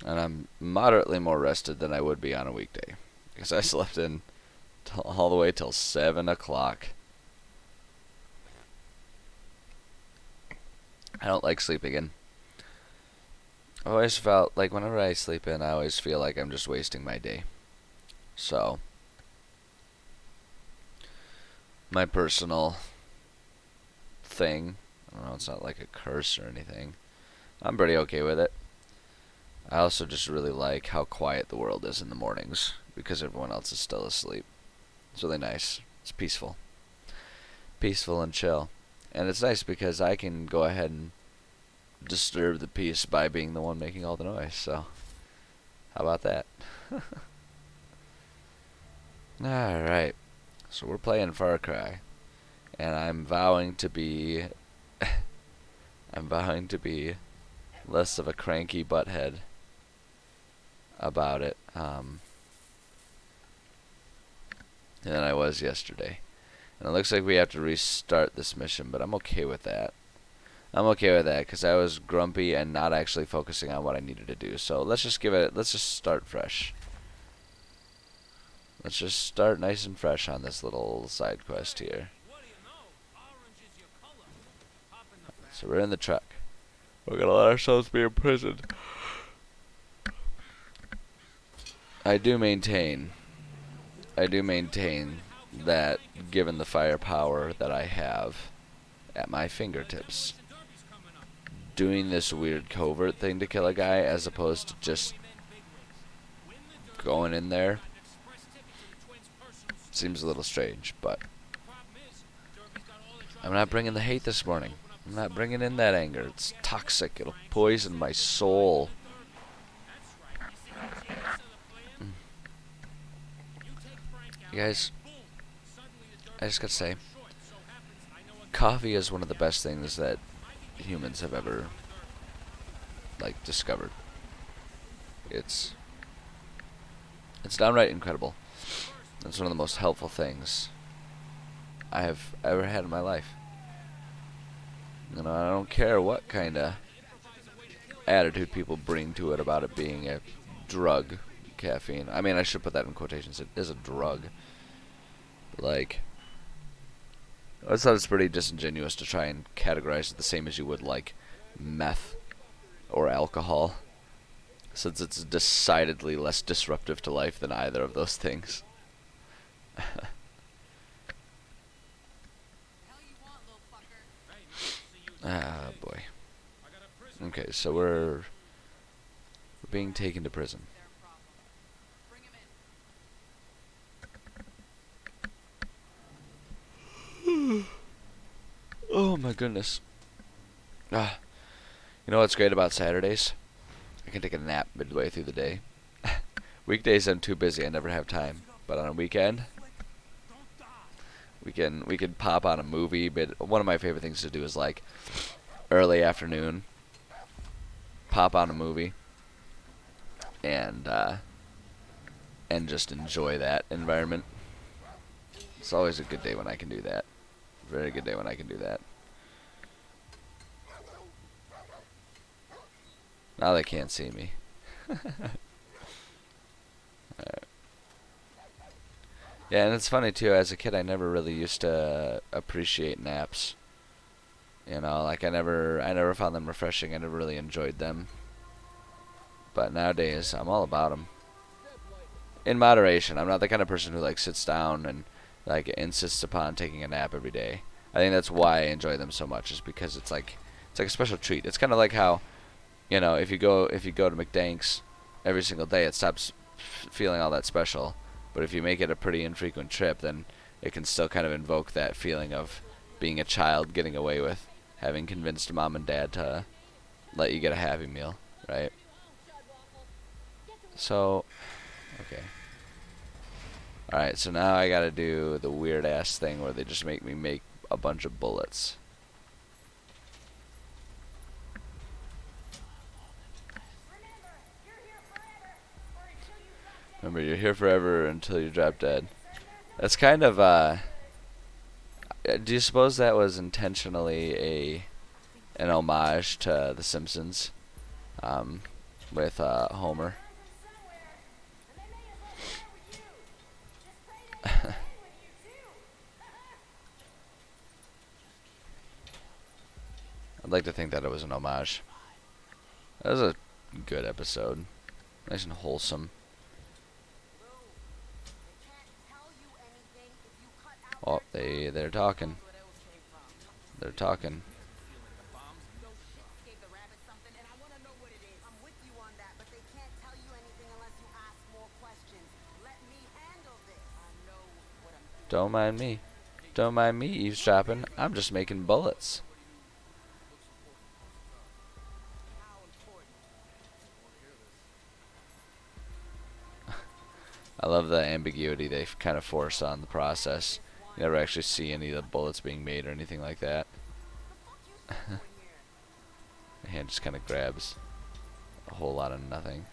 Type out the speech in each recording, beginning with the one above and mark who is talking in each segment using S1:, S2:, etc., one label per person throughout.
S1: And I'm moderately more rested than I would be on a weekday. Because I slept in all the way till 7 o'clock. I don't like sleeping in. I always felt like whenever I sleep in, I always feel like I'm just wasting my day. So, my personal thing, I don't know, it's not like a curse or anything. I'm pretty okay with it. I also just really like how quiet the world is in the mornings because everyone else is still asleep. It's really nice. It's peaceful. Peaceful and chill. And it's nice because I can go ahead and disturb the peace by being the one making all the noise. So, how about that? Alright. So we're playing Far Cry. And I'm vowing to be I'm vowing to be less of a cranky butthead about it than I was yesterday. And it looks like we have to restart this mission, but I'm okay with that. I'm okay with that because I was grumpy and not actually focusing on what I needed to do. So let's just start fresh. Let's just start nice and fresh on this little side quest here. So we're in the truck. We're gonna let ourselves be imprisoned. I do maintain that given the firepower that I have at my fingertips, doing this weird covert thing to kill a guy as opposed to just going in there seems a little strange, but I'm not bringing the hate this morning. I'm not bringing in that anger. It's toxic. It'll poison my soul. You guys, I just gotta say, coffee is one of the best things that humans have ever, like, discovered. It's downright incredible. It's one of the most helpful things I have ever had in my life. You know, I don't care what kind of attitude people bring to it about it being a drug, caffeine. I mean, I should put that in quotations. It is a drug. Like, I thought it's pretty disingenuous to try and categorize it the same as you would, like, meth or alcohol, since it's decidedly less disruptive to life than either of those things. Ah, boy. Okay, so we're being taken to prison. Oh my goodness. Ah, you know what's great about Saturdays? I can take a nap midway through the day. Weekdays I'm too busy, I never have time. But on a weekend, we can pop on a movie. But one of my favorite things to do is like early afternoon, pop on a movie, and just enjoy that environment. It's always a good day when I can do that. Very good day when I can do that. Now they can't see me. Yeah, and it's funny too. As a kid, I never really used to appreciate naps. You know, like I never found them refreshing. I never really enjoyed them. But nowadays, I'm all about them. In moderation. I'm not the kind of person who like sits down and like insists upon taking a nap every day. I think that's why I enjoy them so much, is because it's like a special treat. It's kind of like how, you know, if you go to McDanks every single day, it stops feeling all that special. But if you make it a pretty infrequent trip, then it can still kind of invoke that feeling of being a child getting away with having convinced mom and dad to let you get a Happy Meal, right? So, okay. Alright, so now I gotta do the weird ass thing where they just make me make a bunch of bullets. Remember, you're here forever until you drop dead. That's kind of, do you suppose that was intentionally an homage to The Simpsons? Um, with Homer. I'd like to think that it was an homage. That was a good episode. Nice and wholesome. Oh, they're talking. They're talking. Don't mind me. Don't mind me eavesdropping. I'm just making bullets. I love the ambiguity they kind of force on the process. You never actually see any of the bullets being made or anything like that. The hand just kind of grabs a whole lot of nothing.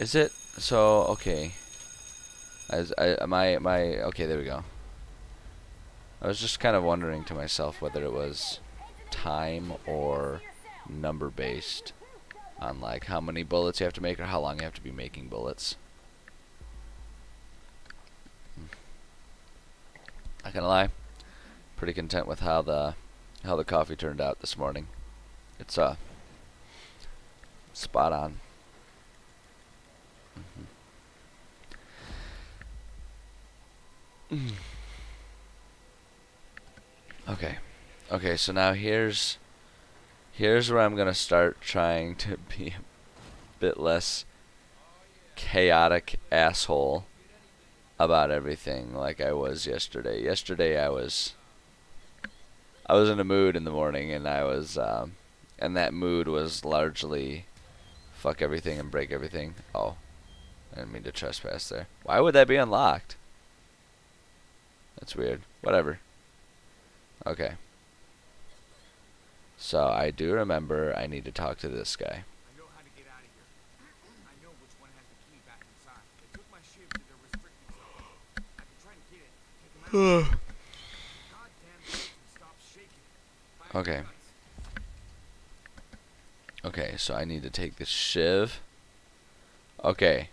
S1: Is it so? Okay. Okay, there we go. I was just kind of wondering to myself whether it was time or number based on like how many bullets you have to make or how long you have to be making bullets. Not gonna lie, pretty content with how the coffee turned out this morning. It's spot on. Okay. Okay, so now here's where I'm gonna start trying to be a bit less chaotic asshole about everything like I was yesterday. Yesterday I was in a mood in the morning, and and that mood was largely fuck everything and break everything. Oh, I didn't mean to trespass there. Why would that be unlocked? That's weird. Whatever. Okay. So I do remember I need to talk to this guy.
S2: I know how to get out of here. I know which one has the key back inside. They took my ship to their restricted zone. I can try to get it. Take them out. Goddamn thing, stop shaking.
S1: Okay. Okay, so I need to take this shiv. Okay.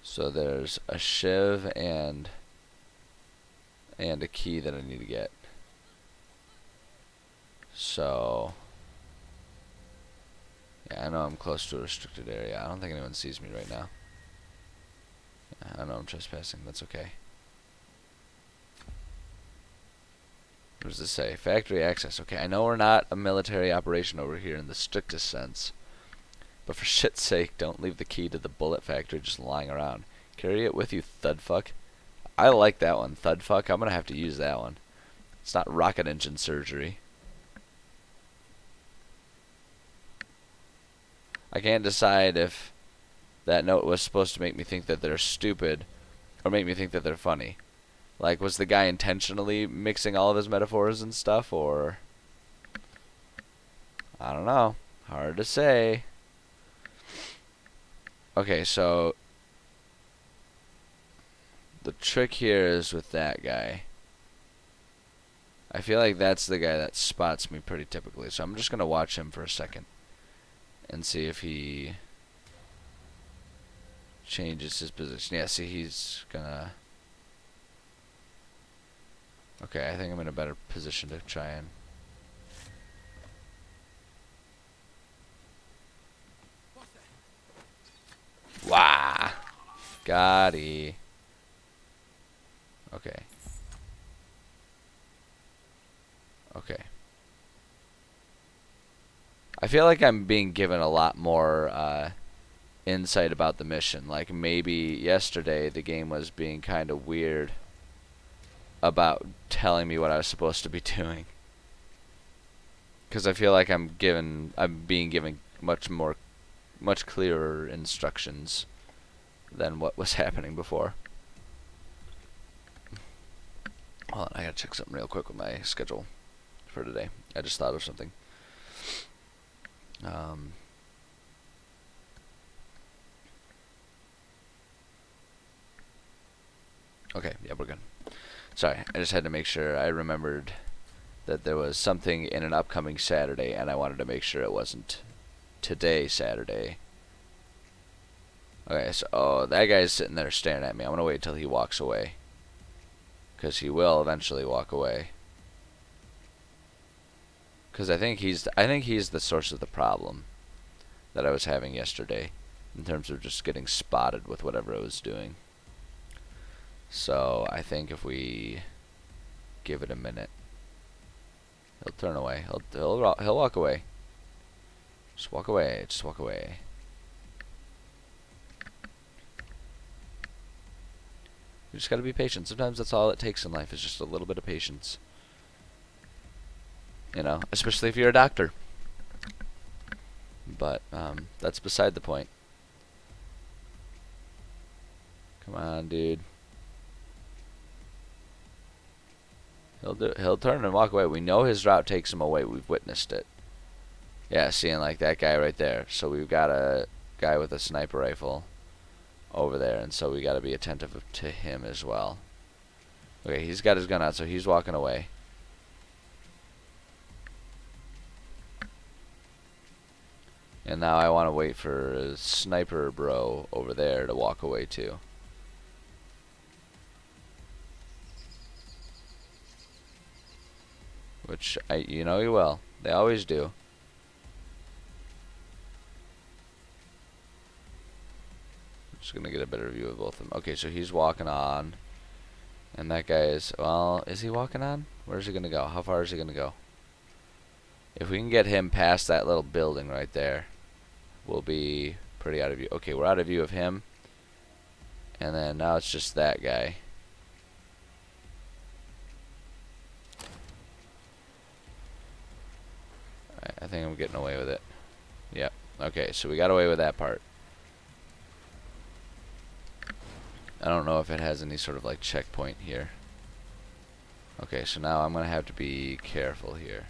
S1: So there's a shiv and a key that I need to get. So yeah, I know I'm close to a restricted area. I don't think anyone sees me right now. Yeah, I know I'm trespassing. That's okay. What does this say? Factory access. Okay, I know we're not a military operation over here in the strictest sense. But for shit's sake, don't leave the key to the bullet factory just lying around. Carry it with you, thudfuck. I like that one, thudfuck. I'm gonna have to use that one. It's not rocket engine surgery. I can't decide if that note was supposed to make me think that they're stupid or make me think that they're funny. Like, was the guy intentionally mixing all of his metaphors and stuff, or... I don't know. Hard to say. Okay, so... the trick here is with that guy. I feel like that's the guy that spots me pretty typically, so I'm just going to watch him for a second and see if he changes his position. Yeah, see, he's gonna... Okay, I think I'm in a better position to try and... Wah! Got-y. Okay. Okay. I feel like I'm being given a lot more insight about the mission. Like maybe yesterday the game was being kind of weird about telling me what I was supposed to be doing. Because I feel like I'm being given much clearer instructions than what was happening before. Hold on, I gotta check something real quick with my schedule for today. I just thought of something. Okay, yeah, we're good. Sorry, I just had to make sure I remembered that there was something in an upcoming Saturday, and I wanted to make sure it wasn't today, Saturday. Okay, so that guy's sitting there staring at me. I'm gonna wait till he walks away, because he will eventually walk away. Because I think he's the source of the problem that I was having yesterday, in terms of just getting spotted with whatever I was doing. So I think if we give it a minute, he'll turn away. He'll walk away. Just walk away. Just walk away. You just gotta be patient. Sometimes that's all it takes in life, is just a little bit of patience. You know, especially if you're a doctor. But that's beside the point. Come on, dude. He'll turn and walk away. We know his route takes him away. We've witnessed it. Yeah, seeing like that guy right there. So we've got a guy with a sniper rifle over there, and so we got to be attentive to him as well. Okay, he's got his gun out, so he's walking away. And now I want to wait for a sniper bro over there to walk away too. Which, you know he will. They always do. I'm just going to get a better view of both of them. Okay, so he's walking on. And that guy is, well, is he walking on? Where's he going to go? How far is he going to go? If we can get him past that little building right there, we'll be pretty out of view. Okay, we're out of view of him. And then now it's just that guy. I think I'm getting away with it. Yep. Okay, so we got away with that part. I don't know if it has any sort of like checkpoint here. Okay, so now I'm going to have to be careful here,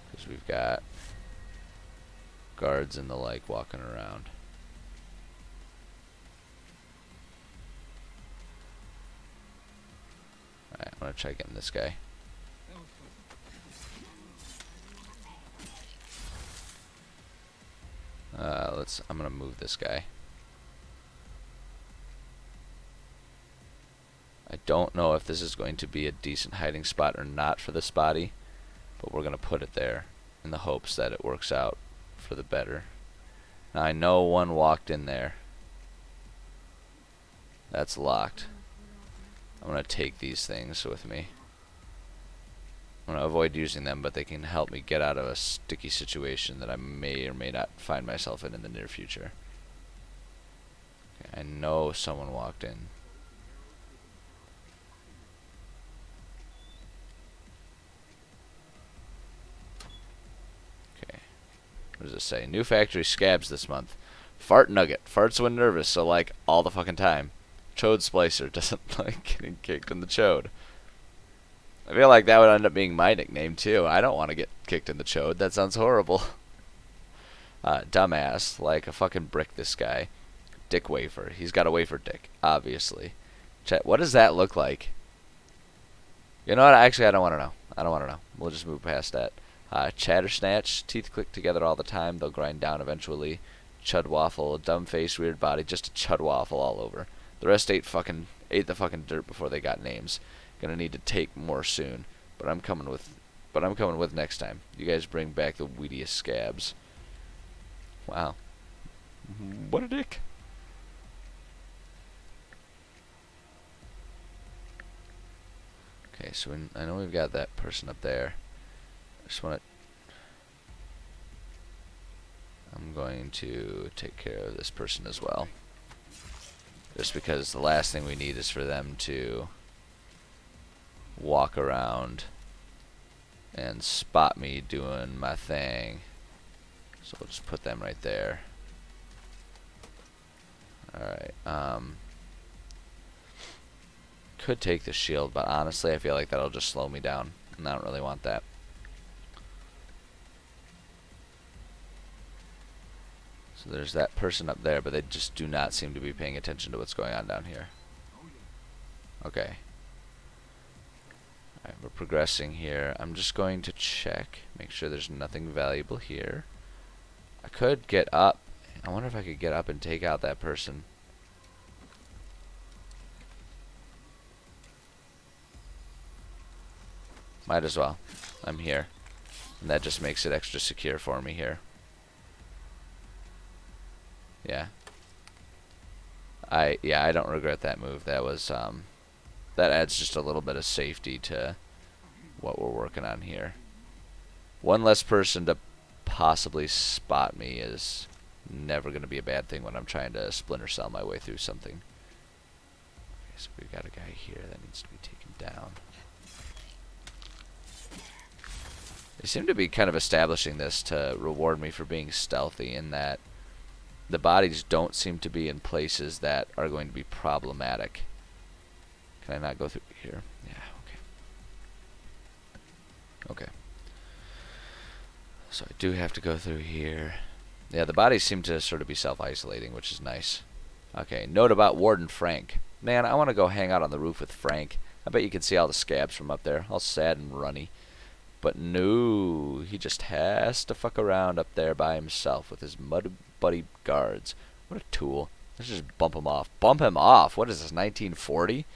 S1: because we've got guards and the like walking around. Alright, I'm going to try getting this guy. I'm gonna move this guy. I don't know if this is going to be a decent hiding spot or not for the spotty, but we're gonna put it there in the hopes that it works out for the better. Now I know one walked in there. That's locked. I'm gonna take these things with me. I'm going to avoid using them, but they can help me get out of a sticky situation that I may or may not find myself in the near future. Okay, I know someone walked in. Okay. What does it say? New factory scabs this month. Fart nugget. Farts when nervous, so like all the fucking time. Chode splicer doesn't like getting kicked in the chode. I feel like that would end up being my nickname too. I don't want to get kicked in the chode. That sounds horrible. Dumbass. Like a fucking brick, this guy. Dick wafer. He's got a wafer dick, obviously. What does that look like? You know what? Actually, I don't want to know. I don't want to know. We'll just move past that. Chatter snatch. Teeth click together all the time. They'll grind down eventually. Chud waffle. Dumb face, weird body. Just a chud waffle all over. The rest ate the fucking dirt before they got names. Gonna need to take more soon, but I'm coming with next time. You guys bring back the weediest scabs. Wow, what a dick. Okay, so I know we've got that person up there. I'm going to take care of this person as well, just because the last thing we need is for them to walk around and spot me doing my thing. So we'll just put them right there. Alright, could take the shield, but honestly I feel like that'll just slow me down, and I don't really want that. So there's that person up there, but they just do not seem to be paying attention to what's going on down here. Okay. Alright, we're progressing here. I'm just going to check, make sure there's nothing valuable here. I could get up. I wonder if I could get up and take out that person. Might as well. I'm here. And that just makes it extra secure for me here. Yeah. I don't regret that move. That was that adds just a little bit of safety to what we're working on here. One less person to possibly spot me is never going to be a bad thing when I'm trying to Splinter Cell my way through something. Okay, so we've got a guy here that needs to be taken down. They seem to be kind of establishing this to reward me for being stealthy, in that the bodies don't seem to be in places that are going to be problematic. Can I not go through here? Yeah, okay. Okay. So I do have to go through here. Yeah, the bodies seem to sort of be self-isolating, which is nice. Okay, note about Warden Frank. Man, I want to go hang out on the roof with Frank. I bet you can see all the scabs from up there, all sad and runny. But no, he just has to fuck around up there by himself with his mud buddy guards. What a tool. Let's just bump him off. Bump him off? What is this, 1940?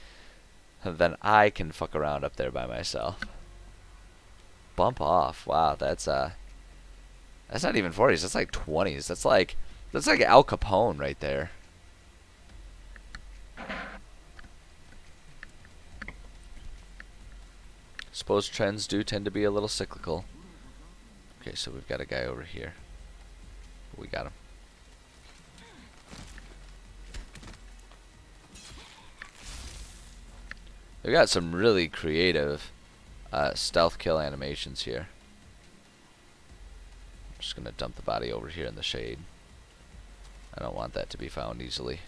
S1: Then I can fuck around up there by myself. Bump off. Wow, that's not even 40s. That's like 20s. That's like Al Capone right there. Suppose trends do tend to be a little cyclical. Okay, so we've got a guy over here. We got him. They've got some really creative stealth kill animations here. I'm just gonna dump the body over here in the shade. I don't want that to be found easily.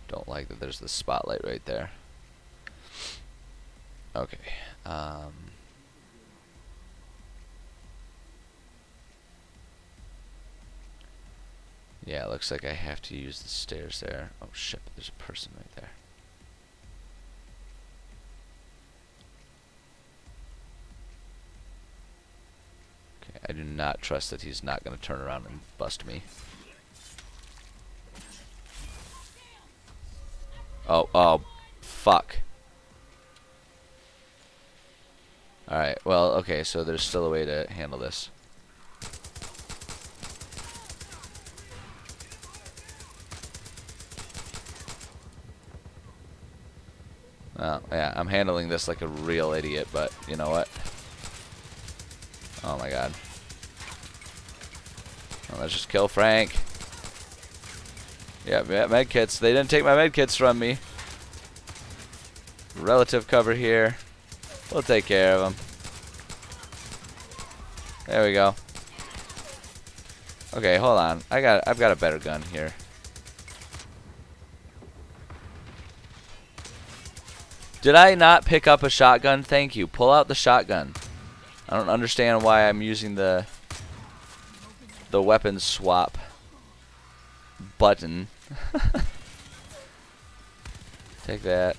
S1: Don't like that there's the spotlight right there. Okay. Yeah, it looks like I have to use the stairs there. Oh shit, there's a person right there. Okay, I do not trust that he's not going to turn around and bust me. Oh, fuck. Alright, well, okay, so there's still a way to handle this. Well, yeah, I'm handling this like a real idiot, but you know what? Oh my god. Well, let's just kill Frank. Yeah, medkits. They didn't take my medkits from me. Relative cover here. We'll take care of them. There we go. Okay, hold on. I've got a better gun here. Did I not pick up a shotgun? Thank you. Pull out the shotgun. I don't understand why I'm using the weapon swap button. Take that.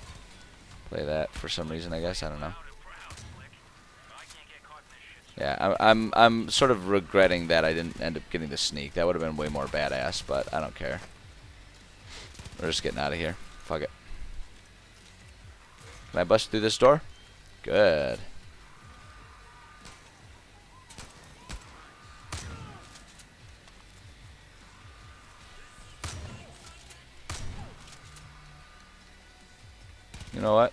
S1: Play that for some reason, I guess. I don't know. Yeah, I'm sort of regretting that I didn't end up getting the sneak. That would have been way more badass, but I don't care. We're just getting out of here. Fuck it. Can I bust through this door? Good. You know what?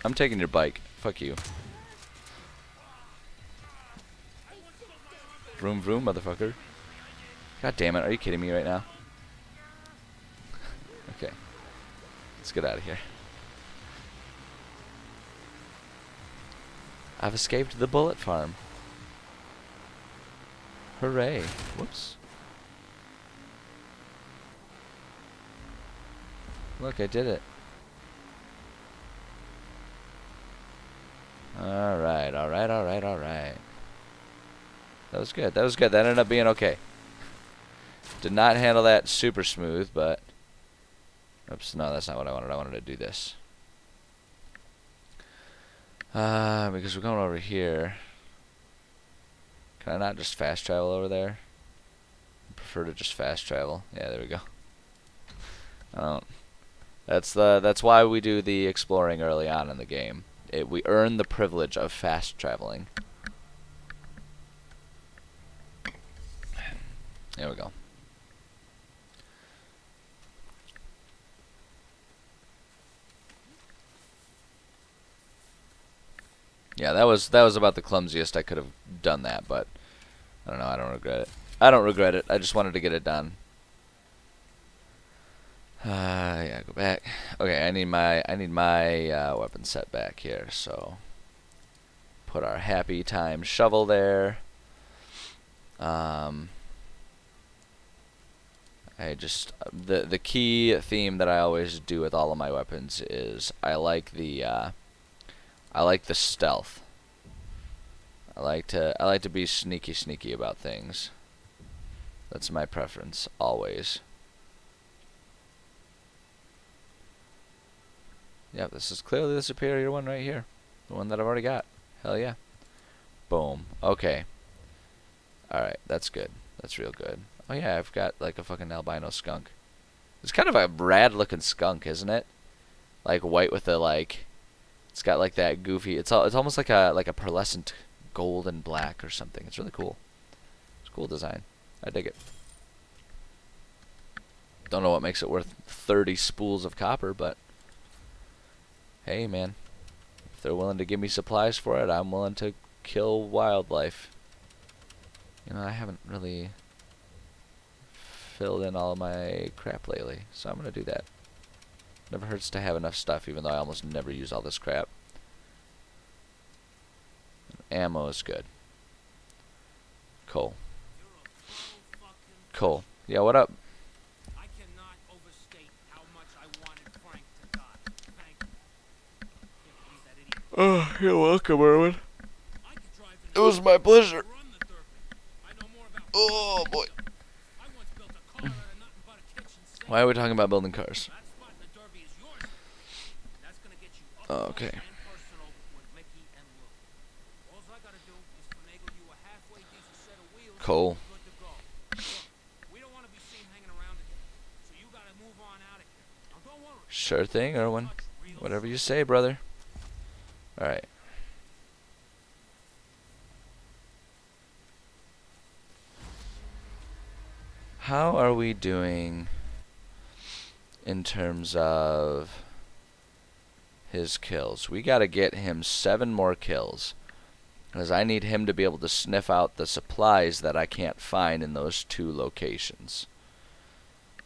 S1: I'm taking your bike. Fuck you. Vroom vroom, motherfucker. God damn it, are you kidding me right now? Okay. Let's get out of here. I've escaped the bullet farm. Hooray. Whoops. Look, I did it. Alright, alright, alright, alright. That was good. That was good. That ended up being okay. Did not handle that super smooth, but... Oops, no, that's not what I wanted. I wanted to do this. Because we're going over here. Can I not just fast travel over there? I prefer to just fast travel. Yeah, there we go. I don't. That's why we do the exploring early on in the game. We earn the privilege of fast traveling. There we go. Yeah, that was about the clumsiest I could have done that, but I don't know, I don't regret it. I don't regret it. I just wanted to get it done. Yeah, go back. Okay, I need my weapon set back here, so put our happy time shovel there. The key theme that I always do with all of my weapons is I like the stealth. I like to be sneaky about things. That's my preference always. Yep, this is clearly the superior one right here. The one that I've already got. Hell yeah. Boom. Okay. Alright, that's good. That's real good. Oh yeah, I've got like a fucking albino skunk. It's kind of a rad looking skunk, isn't it? Like white with the like, it's got like that goofy, it's almost like a pearlescent gold and black or something. It's really cool. It's a cool design. I dig it. Don't know what makes it worth 30 spools of copper, but hey man, if they're willing to give me supplies for it, I'm willing to kill wildlife. You know, I haven't really filled in all of my crap lately, so I'm gonna do that. Never hurts to have enough stuff, even though I almost never use all this crap. Ammo is good. Cool. Cool. Yeah, what up?
S2: I cannot overstate how much I wanted Frank to die. Thank you. Can't believe that idiot.
S1: Oh, you're welcome, Erwin.
S2: I could drive
S1: It was my pleasure.
S2: run the Derby. I know more about
S1: Oh boy.
S2: I once built a car out of nothing but a kitchen sink.
S1: Why are we talking about building cars?
S2: That spot in the Derby is yours. That's gonna get you up
S1: Oh, okay.
S2: close and personal with Mickey and Lou. All I gotta do is finagle you a halfway decent set of wheels.
S1: Cool.
S2: And you're good to go. Look, we don't want to be seen hanging around again, so you gotta move on out of here. Now don't worry.
S1: Sure thing, Erwin.
S2: Touch real
S1: Whatever you say, brother. Alright. How are we doing in terms of his kills? We gotta get him 7 more kills, because I need him to be able to sniff out the supplies that I can't find in those 2 locations.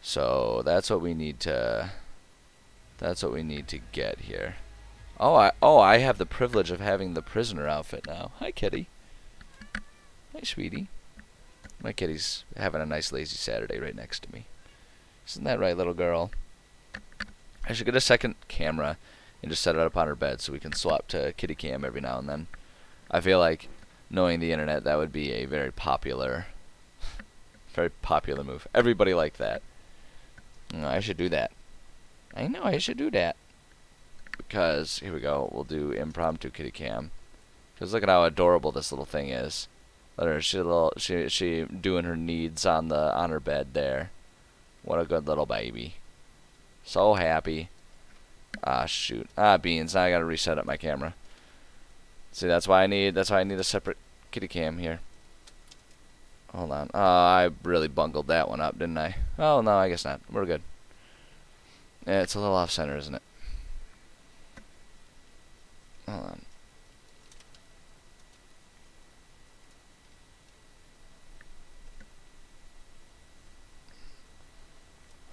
S1: So that's what we need to get here. Oh, I have the privilege of having the prisoner outfit now. Hi, kitty. Hi, sweetie. My kitty's having a nice lazy Saturday right next to me. Isn't that right, little girl? I should get a second camera and just set it up on her bed so we can swap to kitty cam every now and then. I feel like, knowing the internet, that would be a very popular move. Everybody liked that. I should do that. I know, I should do that. Because, here we go, we'll do impromptu kitty cam. Because look at how adorable this little thing is. Let her, she doing her needs on her bed there. What a good little baby. So happy. Ah, shoot. Ah, beans. Now I gotta reset up my camera. See, that's why I need a separate kitty cam here. Hold on. Oh, I really bungled that one up, didn't I? Oh, no, I guess not. We're good. Yeah, it's a little off center, isn't it? Hold on.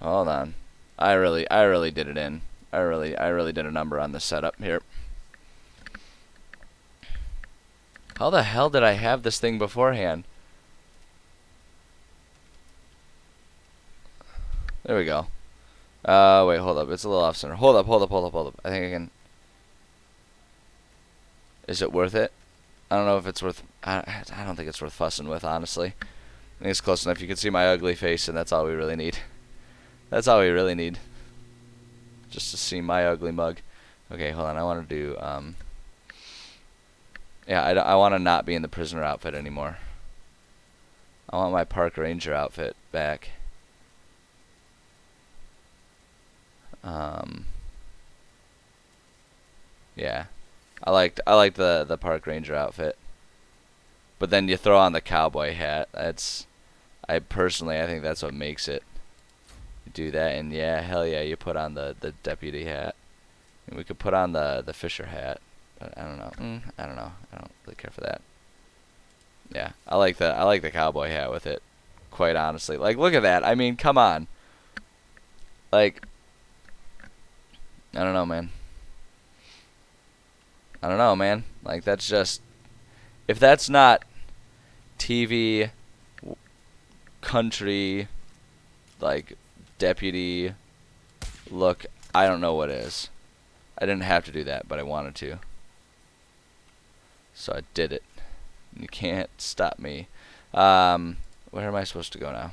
S1: Hold on. I really did it in. I really did a number on this setup here. How the hell did I have this thing beforehand? There we go. Wait, hold up. It's a little off center. Hold up. I think I can. Is it worth it? I don't know if it's worth. I don't think it's worth fussing with, honestly. I think it's close enough. You can see my ugly face, and that's all we really need. That's all we really need. Just to see my ugly mug. Okay, hold on. I want to do Yeah, I want to not be in the prisoner outfit anymore. I want my park ranger outfit back. Yeah, I liked the park ranger outfit. But then you throw on the cowboy hat. I think that's what makes it. You do that, and yeah, hell yeah, you put on the deputy hat. And we could put on the fisher hat. But I don't know. I don't know. I don't really care for that. Yeah, I like the cowboy hat with it. Quite honestly, like look at that. I mean, come on. Like, I don't know, man. I don't know, man. Like that's just, if that's not TV, country, like deputy look, I don't know what is. I didn't have to do that, but I wanted to. So I did it. You can't stop me. Where am I supposed to go now?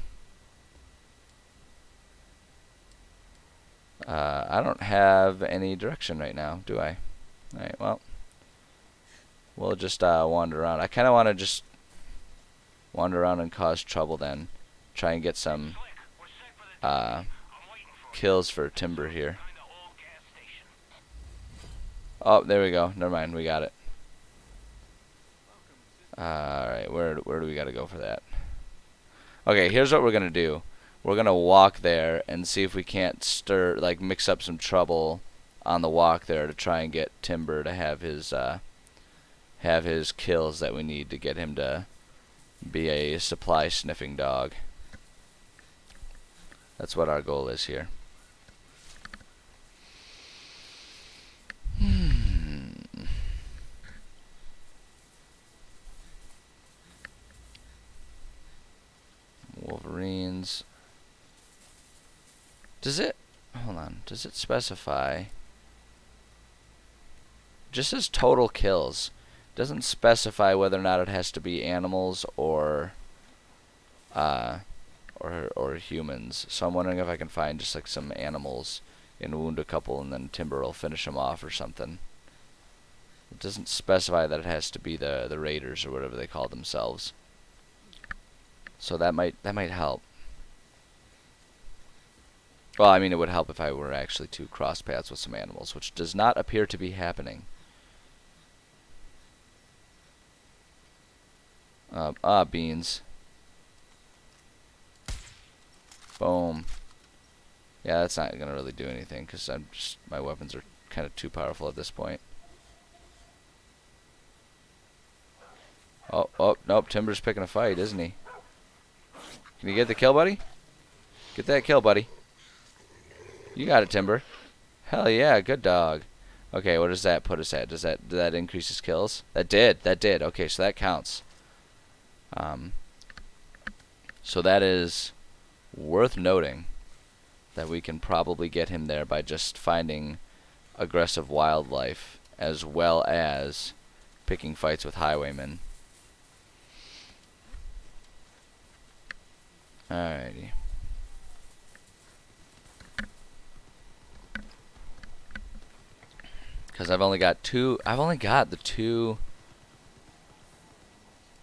S1: I don't have any direction right now, do I? Alright, well. We'll just wander around. I kind of want to just wander around and cause trouble then. Try and get some kills for Timber here. Oh, there we go. Never mind, we got it. Alright, where do we gotta go for that? Okay, here's what we're gonna do. We're gonna walk there and see if we can't mix up some trouble on the walk there to try and get Timber to have his kills that we need to get him to be a supply sniffing dog. That's what our goal is here. Wolverines. Hold on, does it specify? Just as total kills. Doesn't specify whether or not it has to be animals or humans. So I'm wondering if I can find just like some animals and wound a couple and then Timber will finish them off or something. It doesn't specify that it has to be the raiders or whatever they call themselves. So that might help. Well, I mean, it would help if I were actually to cross paths with some animals, which does not appear to be happening. Beans. Boom. Yeah, that's not gonna really do anything because my weapons are kind of too powerful at this point. Oh, nope. Timber's picking a fight, isn't he? Can you get the kill, buddy? Get that kill, buddy. You got it, Timber. Hell yeah, good dog. Okay, what does that put us at? Did that increase his kills? That did. Okay, so that counts. So that is worth noting that we can probably get him there by just finding aggressive wildlife as well as picking fights with highwaymen. Alrighty. Because I've only got the two.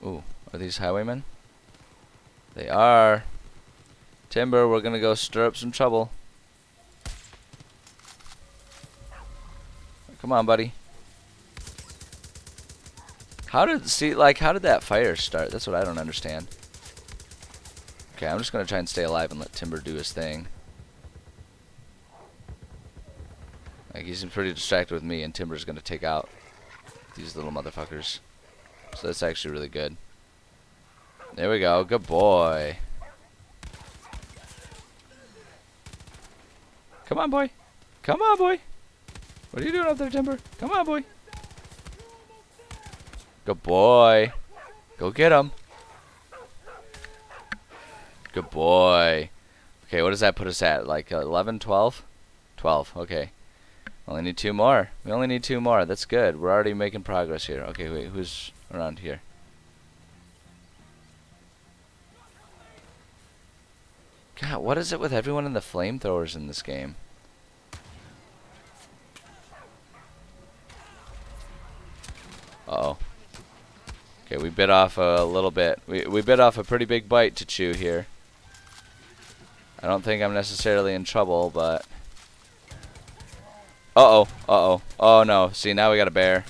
S1: Ooh, are these highwaymen? They are. Timber, we're gonna go stir up some trouble. Come on, buddy. How did that fire start? That's what I don't understand. Okay, I'm just gonna try and stay alive and let Timber do his thing. Like, he's been pretty distracted with me, and Timber's gonna take out these little motherfuckers. So that's actually really good. There we go. Good boy. Come on, boy. Come on, boy. What are you doing up there, Timber? Come on, boy. Good boy. Go get him. Good boy. Okay, what does that put us at? Like 11, 12? 12, okay. Only need 2 more. We only need 2 more. That's good. We're already making progress here. Okay, wait, who's around here? God, what is it with everyone in the flamethrowers in this game? Uh-oh. Okay, we bit off a little bit. We bit off a pretty big bite to chew here. I don't think I'm necessarily in trouble, but... Uh-oh, uh-oh. Oh, no. See, now we got a bear.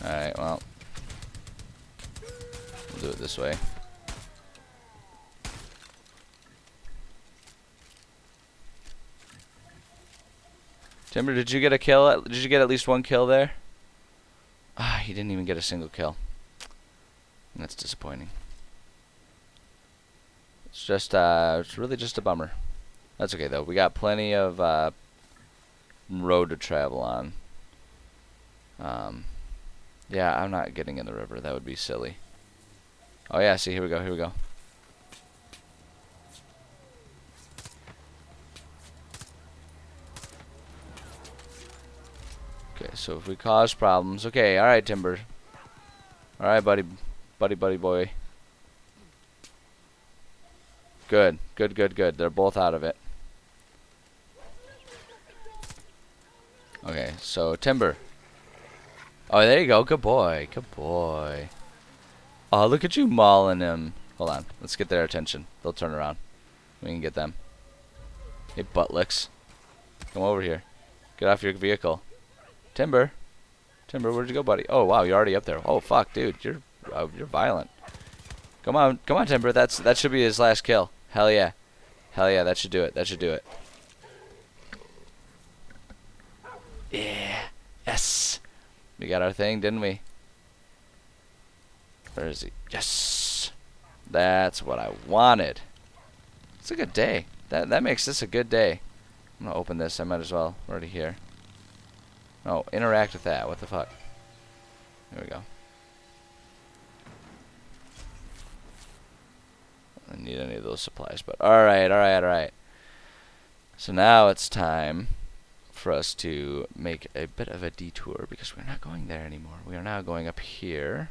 S1: Alright, well. We'll do it this way. Timber, did you get a kill? Did you get at least one kill there? Ah, he didn't even get a single kill. That's disappointing. It's just, it's really just a bummer. That's okay though. We got plenty of road to travel on. Yeah, I'm not getting in the river. That would be silly. Oh yeah, see, here we go. Here we go. Okay, so if we cause problems, okay, all right, Timber. All right, buddy boy. Good, good, good, good. They're both out of it. Okay, so Timber. Oh, there you go. Good boy. Good boy. Oh, look at you mauling him. Hold on. Let's get their attention. They'll turn around. We can get them. Hey, butt licks. Come over here. Get off your vehicle. Timber. Timber, where'd you go, buddy? Oh, wow. You're already up there. Oh, fuck, dude. You're violent. Come on. Come on, Timber. That should be his last kill. Hell yeah. Hell yeah. That should do it. That should do it. Yeah. Yes. We got our thing, didn't we? Where is he? Yes. That's what I wanted. It's a good day. That makes this a good day. I'm gonna open this. I might as well. We're already here. No, interact with that. What the fuck? There we go. I don't need any of those supplies, but alright, alright, alright. So now it's time for us to make a bit of a detour because we're not going there anymore. We are now going up here.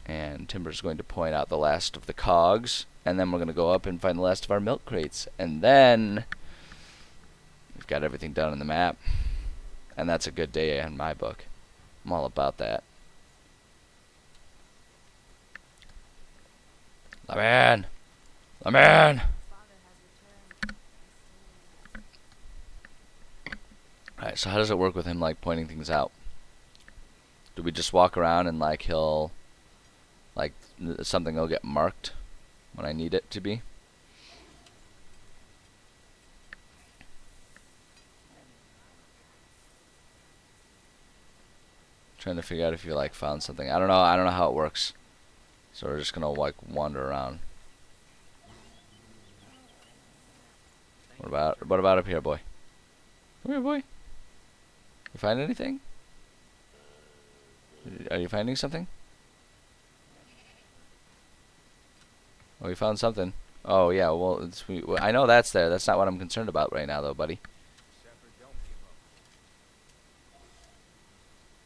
S1: And Timber's going to point out the last of the cogs. And then we're going to go up and find the last of our milk crates. And then we've got everything done on the map. And that's a good day in my book. I'm all about that. Laman! Laman! Alright, so how does it work with him, like, pointing things out? Do we just walk around and, like, he'll... like, something will get marked when I need it to be? Trying to figure out if you, like, found something. I don't know how it works. So we're just gonna, like, wander around. What about up here, boy? Come here, boy. You find anything? Are you finding something? Oh, you found something. Oh, yeah, well, I know that's there. That's not what I'm concerned about right now, though, buddy.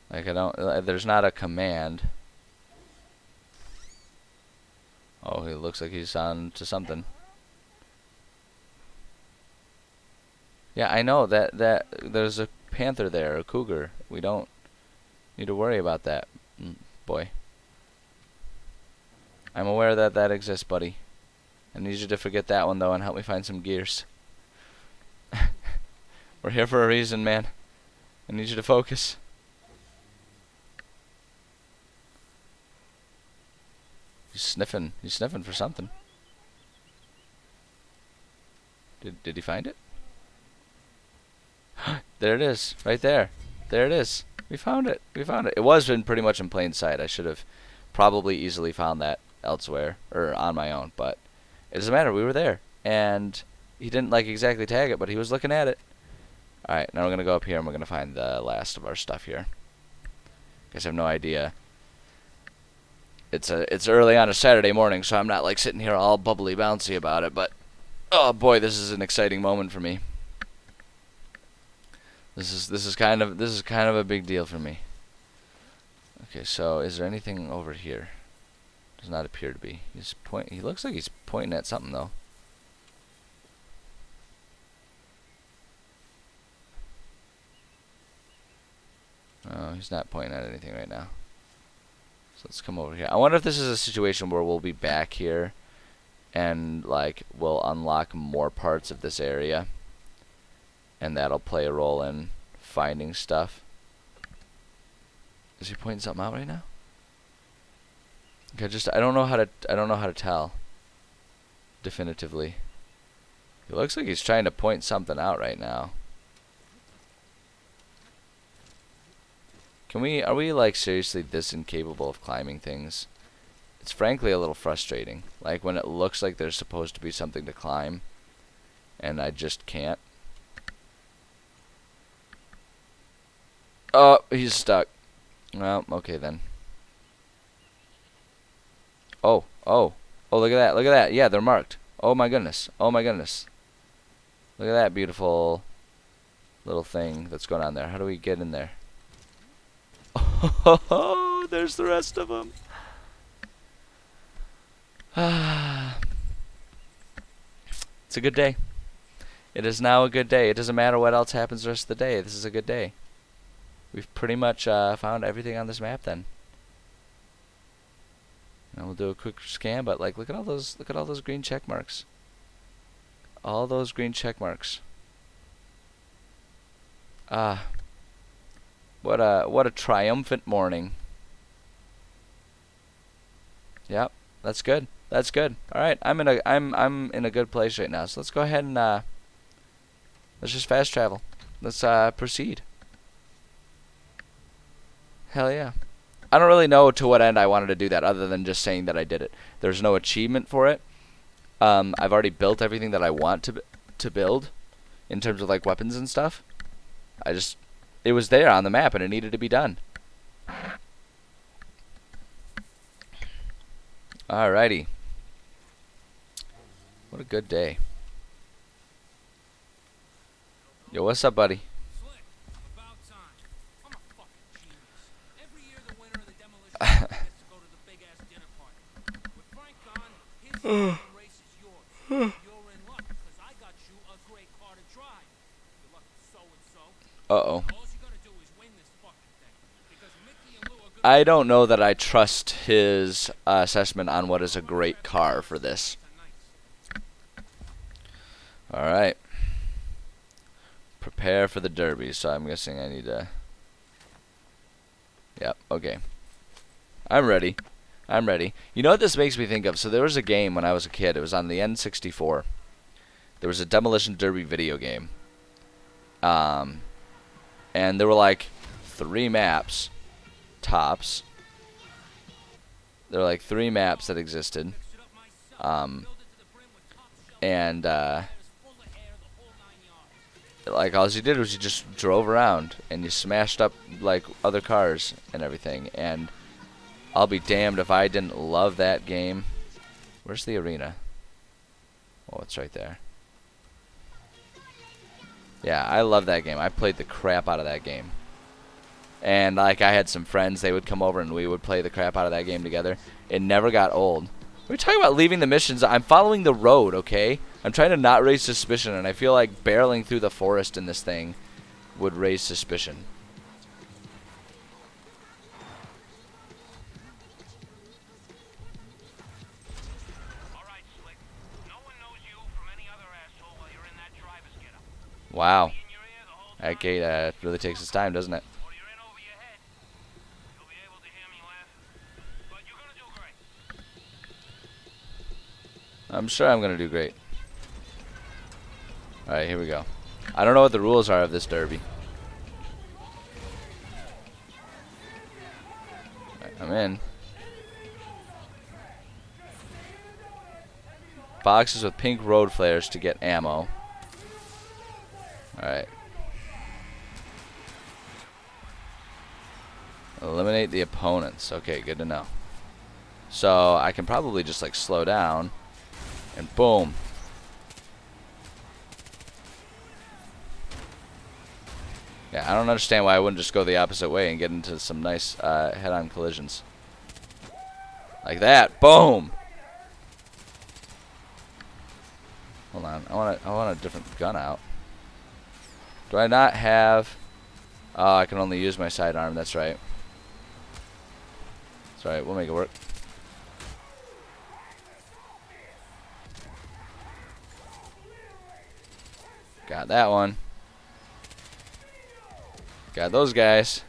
S1: Like, I don't... there's not a command. Oh, he looks like he's on to something. Yeah, I know that there's a panther there, a cougar. We don't need to worry about that, boy. I'm aware that that exists, buddy. I need you to forget that one, though, and help me find some gears. We're here for a reason, man. I need you to focus. He's sniffing. He's sniffing for something. Did he find it? There it is, right there. There it is. We found it. We found it. It was in pretty much in plain sight. I should have probably easily found that elsewhere or on my own, but it doesn't matter. We were there, and he didn't like exactly tag it, but he was looking at it. All right, now we're gonna go up here and we're gonna find the last of our stuff here. Guess I have no idea. It's early on a Saturday morning, so I'm not like sitting here all bubbly bouncy about it, but oh boy, this is an exciting moment for me. This is kind of a big deal for me. Okay, so is there anything over here? Does not appear to be. He looks like he's pointing at something though. he's not pointing at anything right now. So let's come over here. I wonder if this is a situation where we'll be back here and like we'll unlock more parts of this area, and that'll play a role in finding stuff. Is he pointing something out right now? Okay, I don't know how to tell definitively. It looks like he's trying to point something out right now. Are we like seriously this incapable of climbing things? It's frankly a little frustrating. Like when it looks like there's supposed to be something to climb and I just can't. Oh, he's stuck. Well, okay then. Oh, look at that, look at that. Yeah, they're marked. Oh my goodness, oh my goodness. Look at that beautiful little thing that's going on there. How do we get in there? Oh, there's the rest of them. It's a good day. It is now a good day. It doesn't matter what else happens the rest of the day. This is a good day. We've pretty much found everything on this map then. And we'll do a quick scan, but like look at all those green check marks. All those green check marks. What a triumphant morning. Yep, that's good. That's good. All right, I'm in a good place right now. So let's go ahead and let's just fast travel. Let's proceed. Hell yeah. I don't really know to what end I wanted to do that other than just saying that I did it. There's no achievement for it. I've already built everything that I want to build in terms of like weapons and stuff. It was there on the map and it needed to be done. Alrighty. What a good day. Yo, what's up, buddy?
S2: Slick, about time. I'm a fucking genius. Every year the winner of the demolition gets to go to the big ass dinner party. With Frank gone, his fucking race is yours. You're in luck because I got you a great car to drive. You're lucky so and so.
S1: Uh-oh.
S2: All you gotta do is win this fucking thing. Because Mickey and Lou are good.
S1: I don't know that I trust his assessment on what is a great car for this. Alright. Prepare for the derby. So I'm guessing I need to... Yep, okay. I'm ready. I'm ready. You know what this makes me think of? So there was a game when I was a kid. It was on the N64. There was a Demolition Derby video game. And there were like 3 maps. Tops. There were like 3 maps that existed. Like all you did was you just drove around and you smashed up like other cars and everything, and I'll be damned if I didn't love that game. Where's the arena? Oh, it's right there. Yeah, I love that game. I played the crap out of that game. And like I had some friends, they would come over and we would play the crap out of that game together. It never got old. We're talking about leaving the missions. I'm following the road, okay? I'm trying to not raise suspicion, and I feel like barreling through the forest in this thing would raise suspicion.
S2: All right, Slick. No one knows you from any other asshole while you're in that driver's getup.
S1: Wow.
S2: In your ear the whole
S1: That
S2: time.
S1: gate really takes its time, doesn't it?
S2: Or you're in over your head. You'll be able to hear me laugh. But you're gonna do great.
S1: I'm sure I'm going to do great. Alright, here we go. I don't know what the rules are of this derby. Right, I'm in. Boxes with pink road flares to get ammo. Alright. Eliminate the opponents. Okay, good to know. So I can probably just like slow down and boom. Yeah, I don't understand why I wouldn't just go the opposite way and get into some nice head-on collisions. Like that. Boom. Hold on. I want a different gun out. Do I not have... Oh, I can only use my sidearm. That's right. That's right. We'll make it work. Got that one. Got those guys.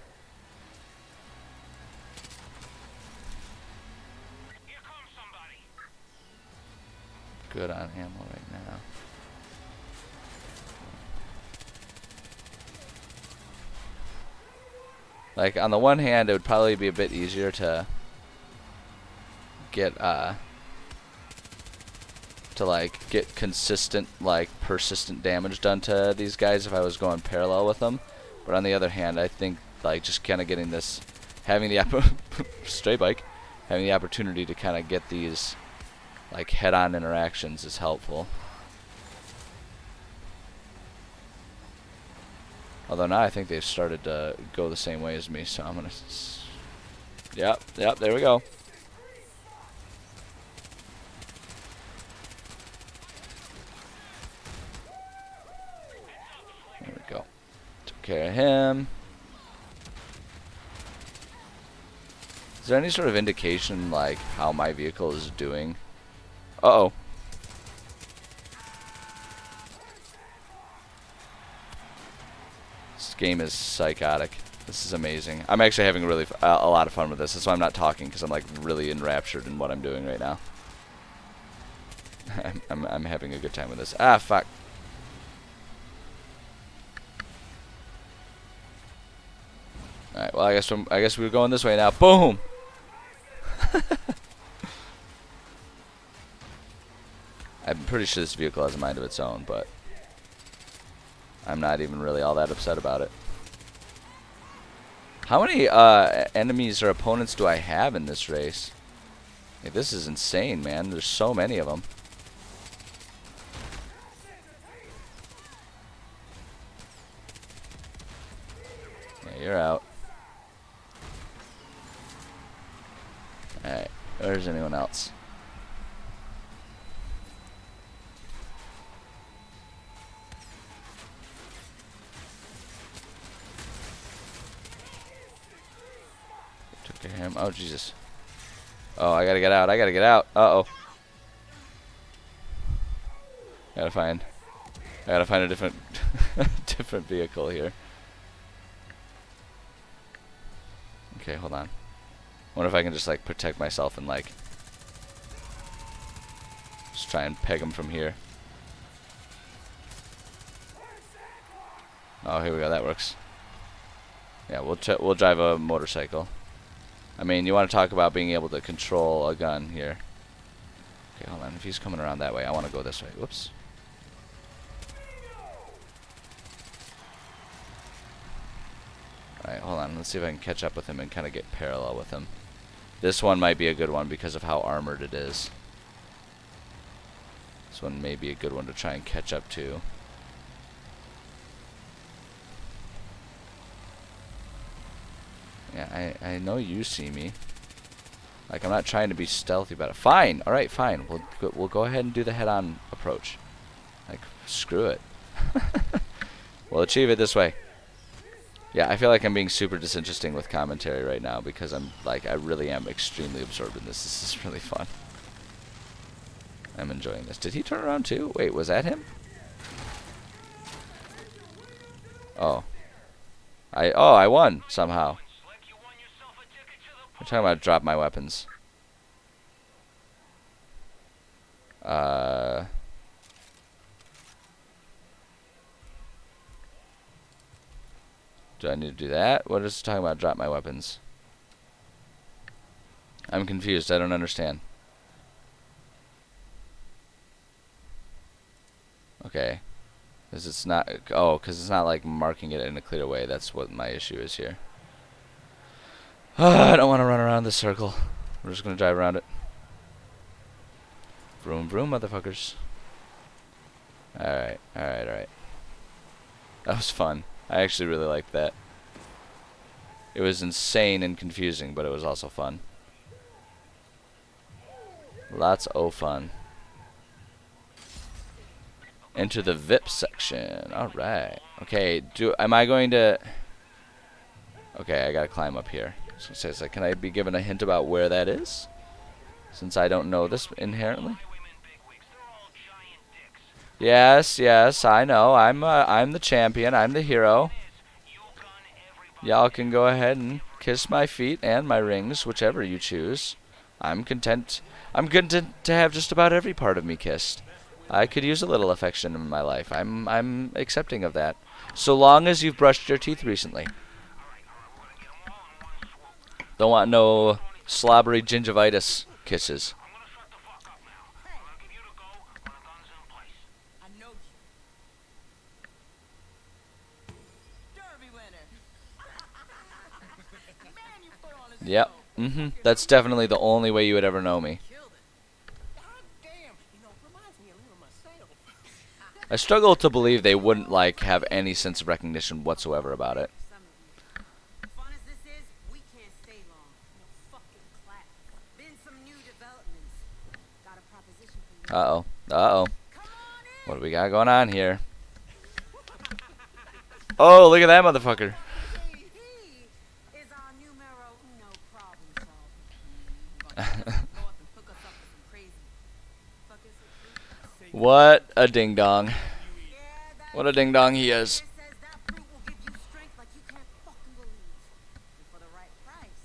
S2: Here comes somebody.
S1: Good on ammo right now. Like, on the one hand, it would probably be a bit easier to get, get consistent, like, persistent damage done to these guys if I was going parallel with them. But on the other hand, I think, like, just kind of getting this, having the, stray bike, having the opportunity to kind of get these, like, head-on interactions is helpful. Although now I think they've started to go the same way as me, so I'm gonna... Yep, there we go. There we go. Took care of him. Is there any sort of indication, like, how my vehicle is doing? Uh-oh. This game is psychotic. This is amazing. I'm actually having really a lot of fun with this. That's why I'm not talking, because I'm like really enraptured in what I'm doing right now. I'm having a good time with this. Ah, fuck. All right. Well, I guess we're going this way now. Boom. I'm pretty sure this vehicle has a mind of its own, but I'm not even really all that upset about it. How many enemies or opponents do I have in this race? Like, this is insane, man. There's so many of them. Yeah, you're out. Alright, where's anyone else? Took care of him. Oh, Jesus. Oh, I gotta get out. I gotta get out. Uh-oh. I gotta find a different different vehicle here. Okay, hold on. Wonder if I can just like protect myself and like just try and peg him from here. Oh, here we go. That works. Yeah, we'll drive a motorcycle. I mean, you want to talk about being able to control a gun here. Okay, hold on. If he's coming around that way, I want to go this way. Whoops. Alright, hold on. Let's see if I can catch up with him and kind of get parallel with him. This one might be a good one because of how armored it is. This one may be a good one to try and catch up to. Yeah, I know you see me. Like, I'm not trying to be stealthy about it. Fine! Alright, fine. We'll go ahead and do the head-on approach. Like, screw it. We'll achieve it this way. Yeah, I feel like I'm being super disinteresting with commentary right now because I'm like, I really am extremely absorbed in this. This is really fun. I'm enjoying this. Did he turn around too? Wait, was that him? Oh. I won somehow. I'm talking about drop my weapons. Do I need to do that? What is it talking about drop my weapons? I'm confused. I don't understand. Okay. Because it's not... Oh, because it's not like marking it in a clear way. That's what my issue is here. I don't want to run around this circle. We're just going to drive around it. Vroom, vroom, motherfuckers. Alright, alright, alright. That was fun. I actually really liked that. It was insane and confusing, but it was also fun. Lots of fun. Enter the VIP section. Alright. Okay, am I going to... Okay, I gotta climb up here. So it says, can I be given a hint about where that is? Since I don't know this inherently. Yes, yes, I know. I'm the champion. I'm the hero. Y'all can go ahead and kiss my feet and my rings, whichever you choose. I'm content. I'm content to have just about every part of me kissed. I could use a little affection in my life. I'm accepting of that. So long as you've brushed your teeth recently. Don't want no slobbery gingivitis kisses.
S2: I know you. Derby winner. Man, you put on a
S1: Yep. That's definitely the only way you would ever know me.
S2: killed it. God damn. Reminds me a little of myself.
S1: I struggle to believe they wouldn't have any sense of recognition whatsoever about it.
S3: Some of you. Fun as this is, we can't stay long. No fucking class. Been some new developments. Got a proposition for you.
S1: Uh-oh. Uh-oh.
S3: Come on in.
S1: What do we got going on here? Oh, look at that motherfucker.
S3: He is our numero uno problem solver. North and hook us up with some crazy. Fuck is it?
S1: What a ding-dong.
S3: Yeah,
S1: What a ding-dong he is.
S3: says that fruit will give you strength like you can't fucking believe. And for the right price,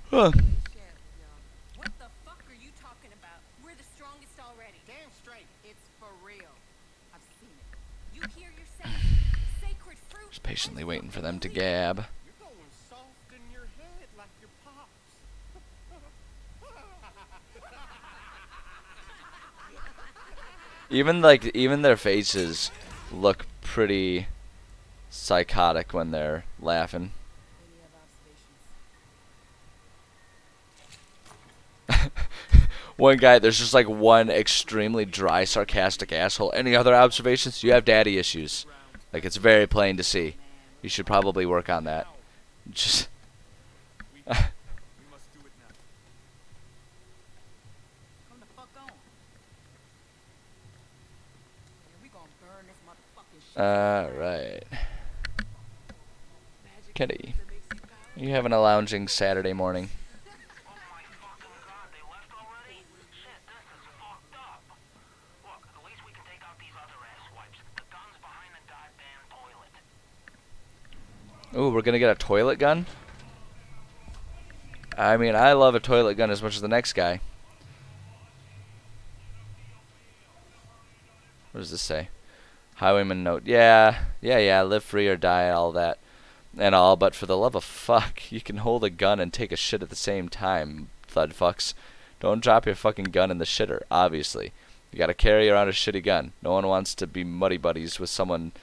S1: Huh.
S3: we share it with y'all.
S4: What the fuck are you talking about? We're the strongest already.
S3: Damn straight. It's for real. I've seen it.
S4: You hear yourself? Sacred fruit.
S1: Just patiently waiting for them to gab.
S2: You're going soft in your head like your pops.
S1: Even their faces look pretty psychotic when they're laughing.
S3: Any of observations?
S1: One guy, there's just one extremely dry, sarcastic asshole. Any other observations? You have daddy issues. It's very plain to see. You should probably work on that. Just
S2: We must do it now.
S3: Come the fuck on. Yeah, we gonna burn this motherfucking shit.
S1: Alright. Kitty, you having a lounging Saturday morning?
S5: Oh my fucking god, they left already? Shit, this is fucked up. Look, at least we can take out these other asswipes. The gun's behind the goddamn toilet.
S1: Ooh, we're gonna get a toilet gun? I mean, I love a toilet gun as much as the next guy. What does this say? Highwayman note. Yeah, live free or die, all that. And all, but for the love of fuck, you can hold a gun and take a shit at the same time, thud fucks. Don't drop your fucking gun in the shitter, obviously. You gotta carry around a shitty gun. No one wants to be muddy buddies with someone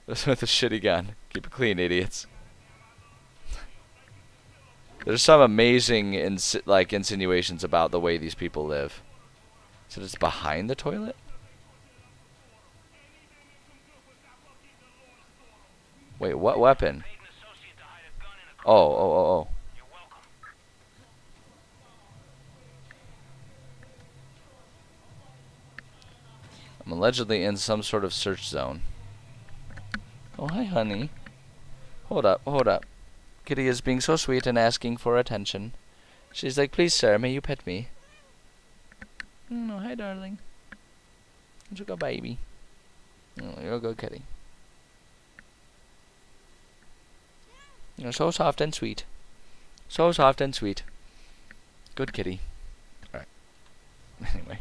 S1: with a shitty gun. Keep it clean, idiots. There's some amazing insinuations about the way these people live. So it's behind the toilet? Wait, what weapon?
S5: Paid an associate to hide a gun in a car.
S1: Oh.
S5: You're welcome.
S1: I'm allegedly in some sort of search zone. Oh, hi, honey. Hold up. Kitty is being so sweet and asking for attention. She's like, please, sir, may you pet me? No, hi, darling. You go, baby. Oh, you're a good kitty. You're so soft and sweet. So soft and sweet. Good kitty. Alright. Anyway.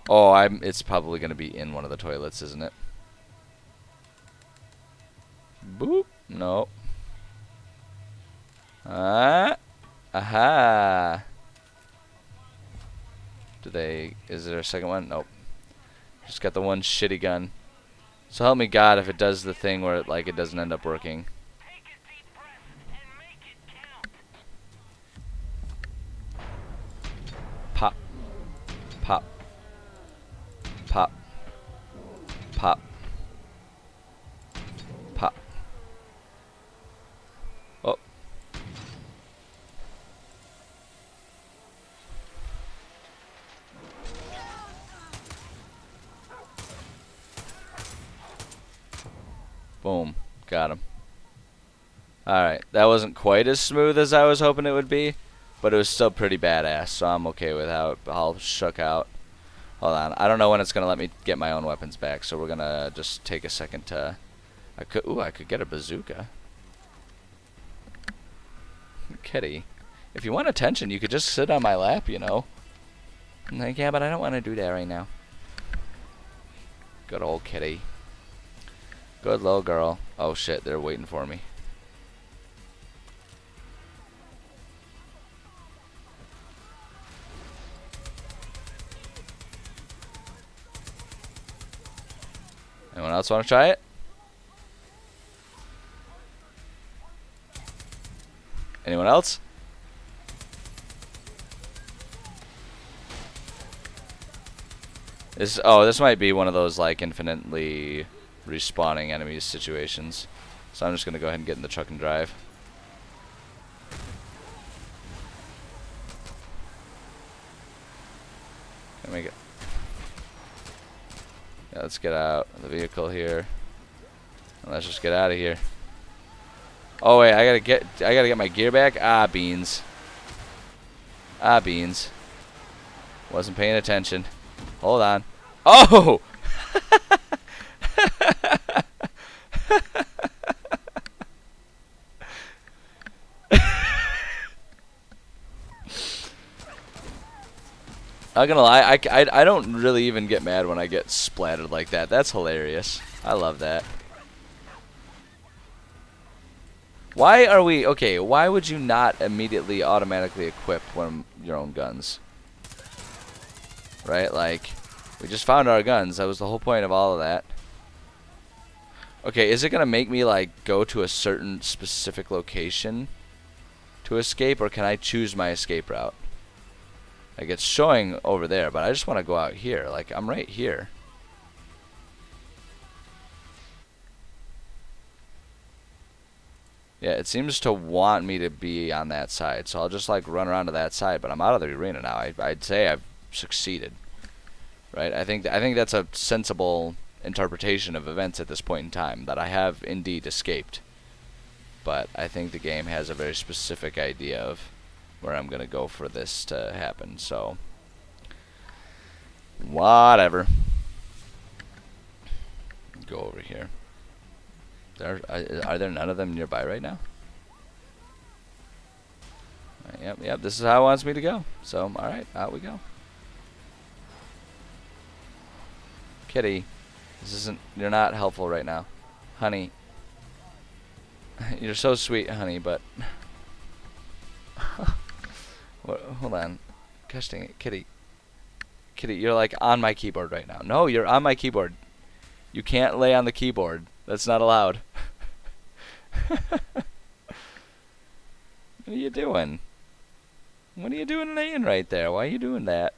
S1: Oh, it's probably gonna be in one of the toilets, isn't it? Boop. No. Aha. Is there a second one? Nope. Just got the one shitty gun. So help me God if it does the thing where it doesn't end up working.
S5: Take a deep breath and make it count.
S1: Pop. Pop. Pop. Pop. Pop. Oh. Boom. Got him. Alright. That wasn't quite as smooth as I was hoping it would be, but it was still pretty badass, so I'm okay with how it all shook out. Hold on. I don't know when it's going to let me get my own weapons back, so we're going to just take a second to... I could get a bazooka. Kitty. If you want attention, you could just sit on my lap, you know. I'm like, yeah, but I don't want to do that right now. Good old kitty. Good little girl. Oh shit, they're waiting for me. Anyone else want to try it? Anyone else? This might be one of those like infinitely respawning enemies situations. So I'm just gonna go ahead and get in the truck and drive. Can I make it? Yeah, let's get out of the vehicle here. And let's just get out of here. Oh wait, I gotta get my gear back. Ah, beans. Ah, beans. Wasn't paying attention. Hold on. Oh! Not gonna lie, I don't really even get mad when I get splattered like that. That's hilarious. I love that. Why are we... Okay, why would you not immediately automatically equip your own guns? Right? Like, we just found our guns. That was the whole point of all of that. Okay, is it going to make me, like, go to a certain specific location to escape? Or can I choose my escape route? Like, it's showing over there, but I just want to go out here. Like, I'm right here. Yeah, it seems to want me to be on that side, so I'll just like run around to that side. But I'm out of the arena now. I'd say I've succeeded, right? I think that's a sensible interpretation of events at this point in time, that I have indeed escaped. But I think the game has a very specific idea of where I'm gonna go for this to happen. So whatever. Go over here. Are there none of them nearby right now? Yep, this is how it wants me to go. So, alright, out we go. Kitty, you're not helpful right now. Honey. You're so sweet, honey, but... Hold on. Gosh dang it, Kitty. Kitty, you're like on my keyboard right now. No, you're on my keyboard. You can't lay on the keyboard. That's not allowed. What are you doing? What are you doing laying right there? Why are you doing that?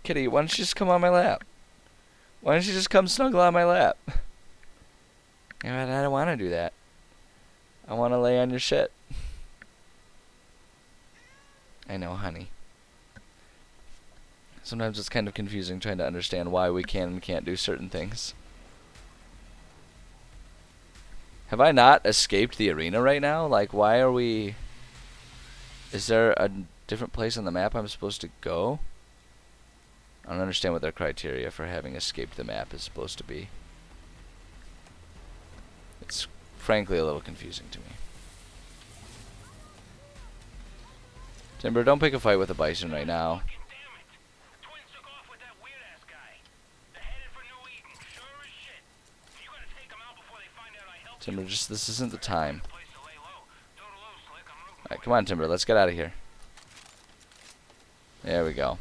S1: Kitty, why don't you just come on my lap? Why don't you just come snuggle on my lap? I don't want to do that. I want to lay on your shit. I know, honey. Sometimes it's kind of confusing trying to understand why we can and can't do certain things. Have I not escaped the arena right now? Like, why are we... Is there a different place on the map I'm supposed to go? I don't understand what their criteria for having escaped the map is supposed to be. It's frankly a little confusing to me. Timber, don't pick a fight with a bison right now. Timber, this isn't the time. Alright, come on, Timber, let's get out of here. There we go.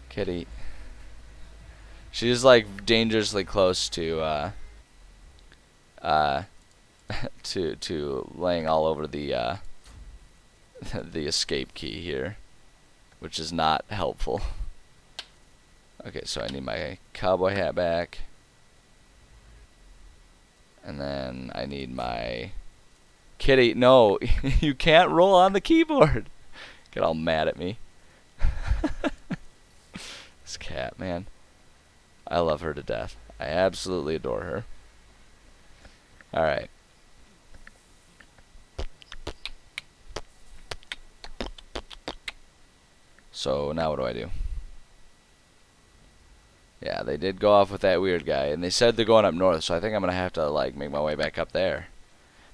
S1: Kitty. She's like dangerously close to to laying all over the the escape key here, which is not helpful. Okay, so I need my cowboy hat back. And then I need my... Kitty, no, you can't roll on the keyboard. Get all mad at me. This cat, man. I love her to death. I absolutely adore her. Alright. So now what do I do? Yeah, they did go off with that weird guy, and they said they're going up north, so I think I'm gonna have to like make my way back up there.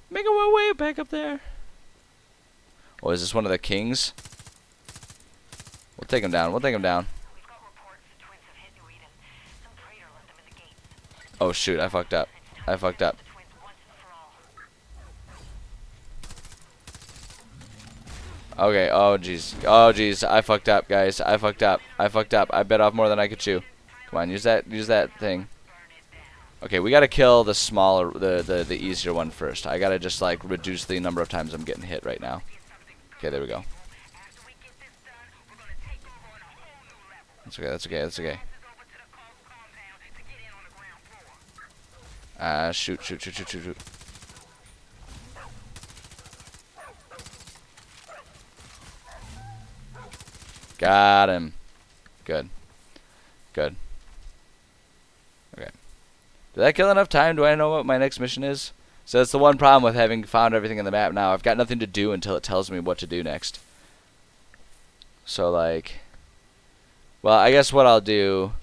S1: Making my way back up there. Oh, is this one of the kings? We'll take him down. We'll take him down.
S5: We've got reports the twins have hit New Eden. Some traitor left them in the gates.
S1: Oh shoot, I fucked up. I fucked up.
S5: The twins once and for all.
S1: Okay, oh jeez. Oh jeez, I fucked up, guys. I fucked up. I fucked up. I bit off more than I could chew. Come on, use that thing. Okay, we gotta kill the smaller, the easier one first. I gotta just like reduce the number of times I'm getting hit right now. Okay, there we go.
S5: After we get this done, we're gonna take over on a whole new level.
S1: That's okay, that's okay, that's okay.
S5: This is over to the compound to get in on the ground floor.
S1: Shoot, shoot, shoot, shoot, shoot, shoot. Got him. Good. Good. Okay. Did that kill enough time? Do I know what my next mission is? So that's the one problem with having found everything in the map now. I've got nothing to do until it tells me what to do next. So, like... Well, I guess what I'll do...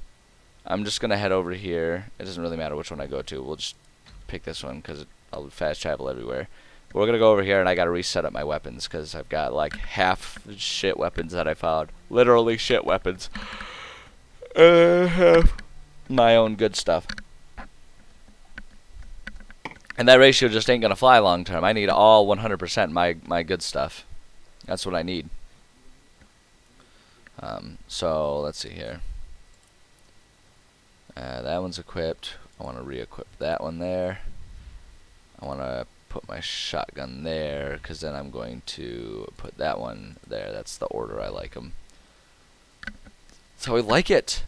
S1: I'm just going to head over here. It doesn't really matter which one I go to. We'll just pick this one because I'll fast travel everywhere. We're going to go over here and I got to reset up my weapons because I've got like half shit weapons that I found. Literally shit weapons. Half my own good stuff. And that ratio just ain't going to fly long term. I need all 100% my good stuff. That's what I need. So, let's see here. That one's equipped. I want to re-equip that one there. I want to put my shotgun there, because then I'm going to put that one there. That's the order I like them. That's how I like it.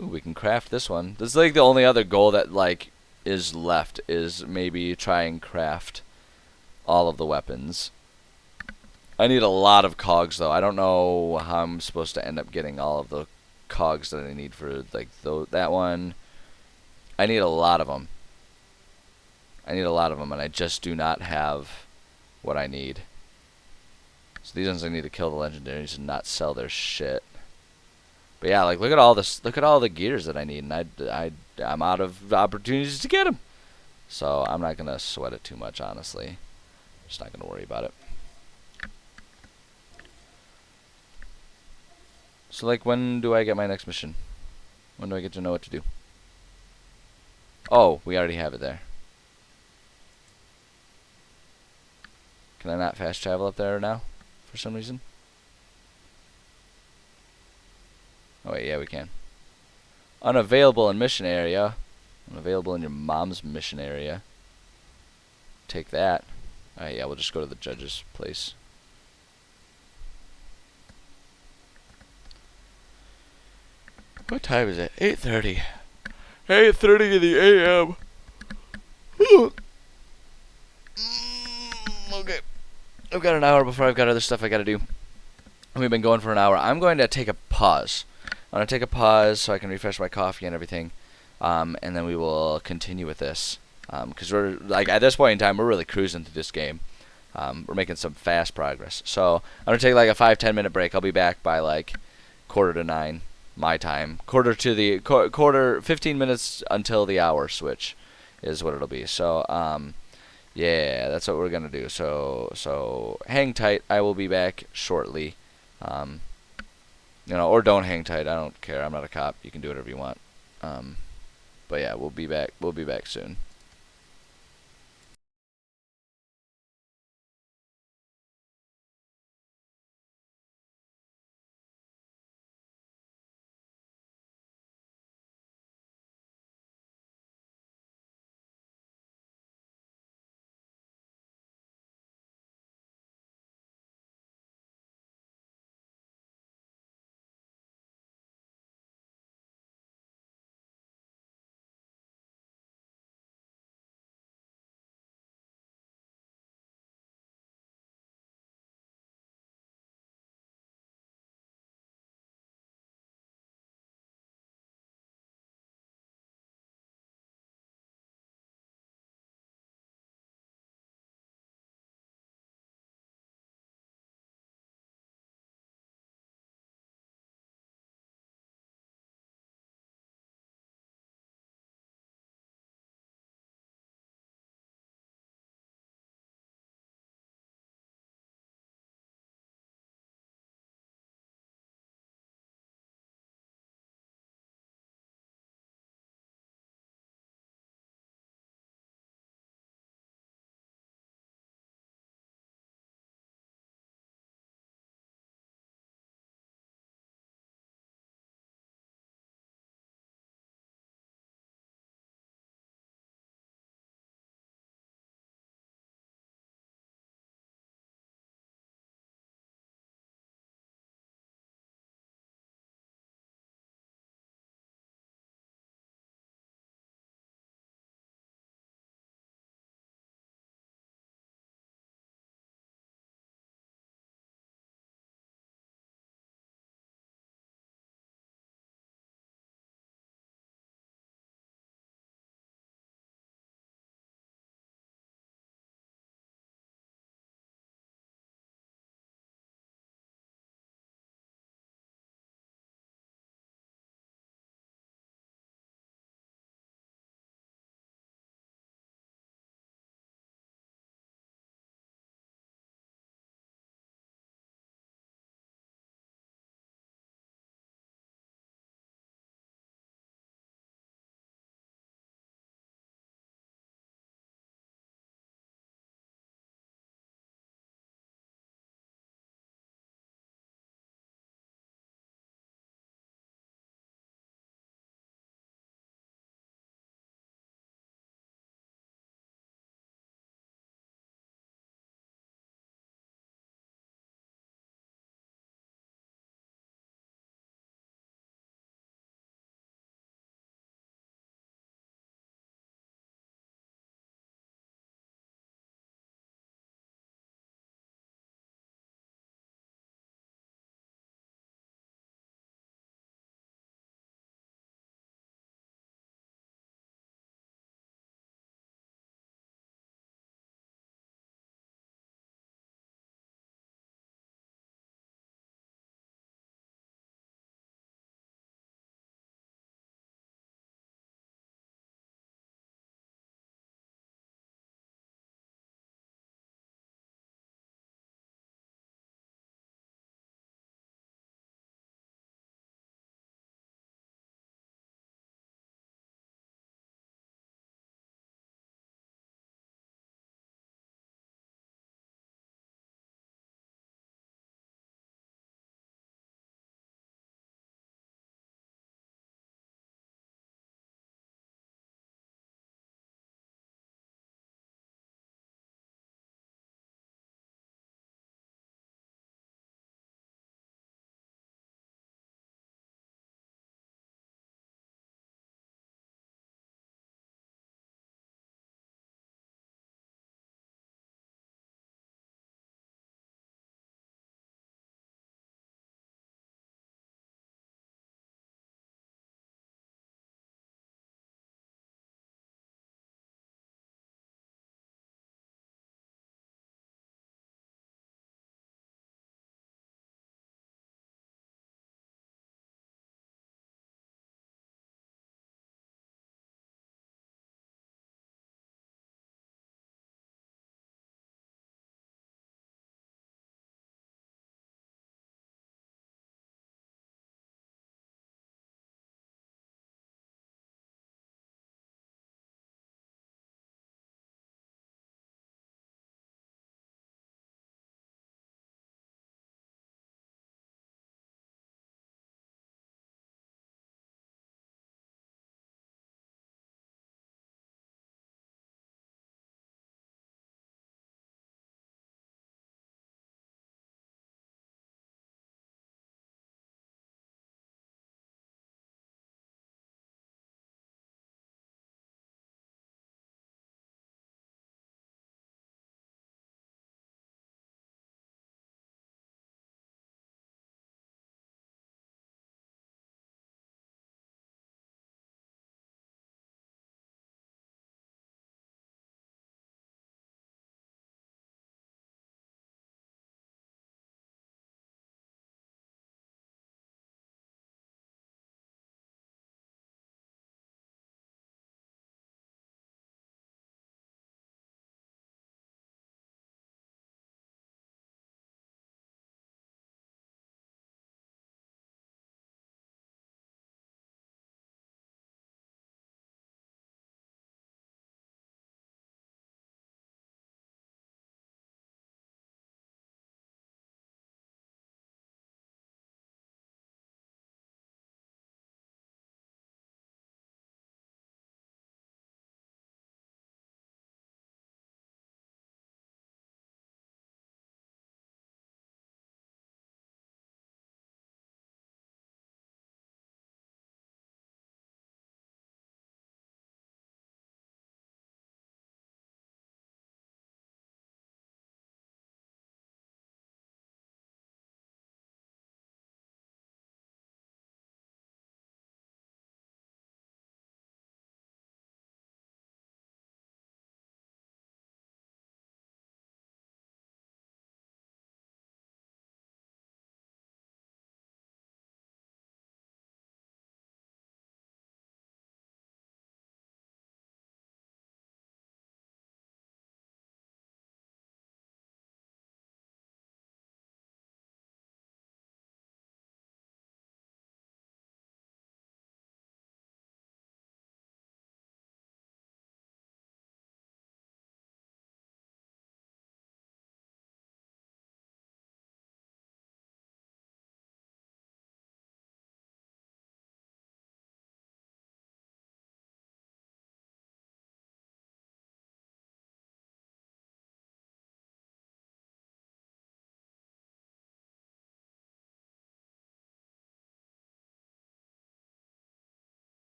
S1: Ooh, we can craft this one. This is like the only other goal that like is left, is maybe try and craft all of the weapons. I need a lot of cogs though. I don't know how I'm supposed to end up getting all of the cogs that I need for like that one. I need a lot of them. I need a lot of them, and I just do not have what I need. So these ones I need to kill the legendaries and not sell their shit. But yeah, like look at all this. Look at all the gears that I need, and I'm out of opportunities to get them. So I'm not gonna sweat it too much, honestly. Just not gonna worry about it. So like, when do I get my next mission? When do I get to know what to do? Oh, we already have it there. Can I not fast travel up there now? For some reason? Oh wait, yeah we can. Unavailable in mission area. Unavailable in your mom's mission area. Take that. Alright, yeah, we'll just go to the judge's place. What time is it? 8:30. 8:30 in the AM. Okay. I've got an hour before I've got other stuff I gotta do. We've been going for an hour. I'm going to take a pause. I'm going to take a pause so I can refresh my coffee and everything. And then we will continue with this. Because we're, like, at this point in time, we're really cruising through this game. We're making some fast progress. So I'm going to take like a 5-10 minute break. I'll be back by like 8:45 my time. 15 minutes until the hour switch is what it'll be. So, yeah, that's what we're going to do. So hang tight. I will be back shortly. You know, or don't hang tight. I don't care. I'm not a cop. You can do whatever you want. But yeah, we'll be back. We'll be back soon.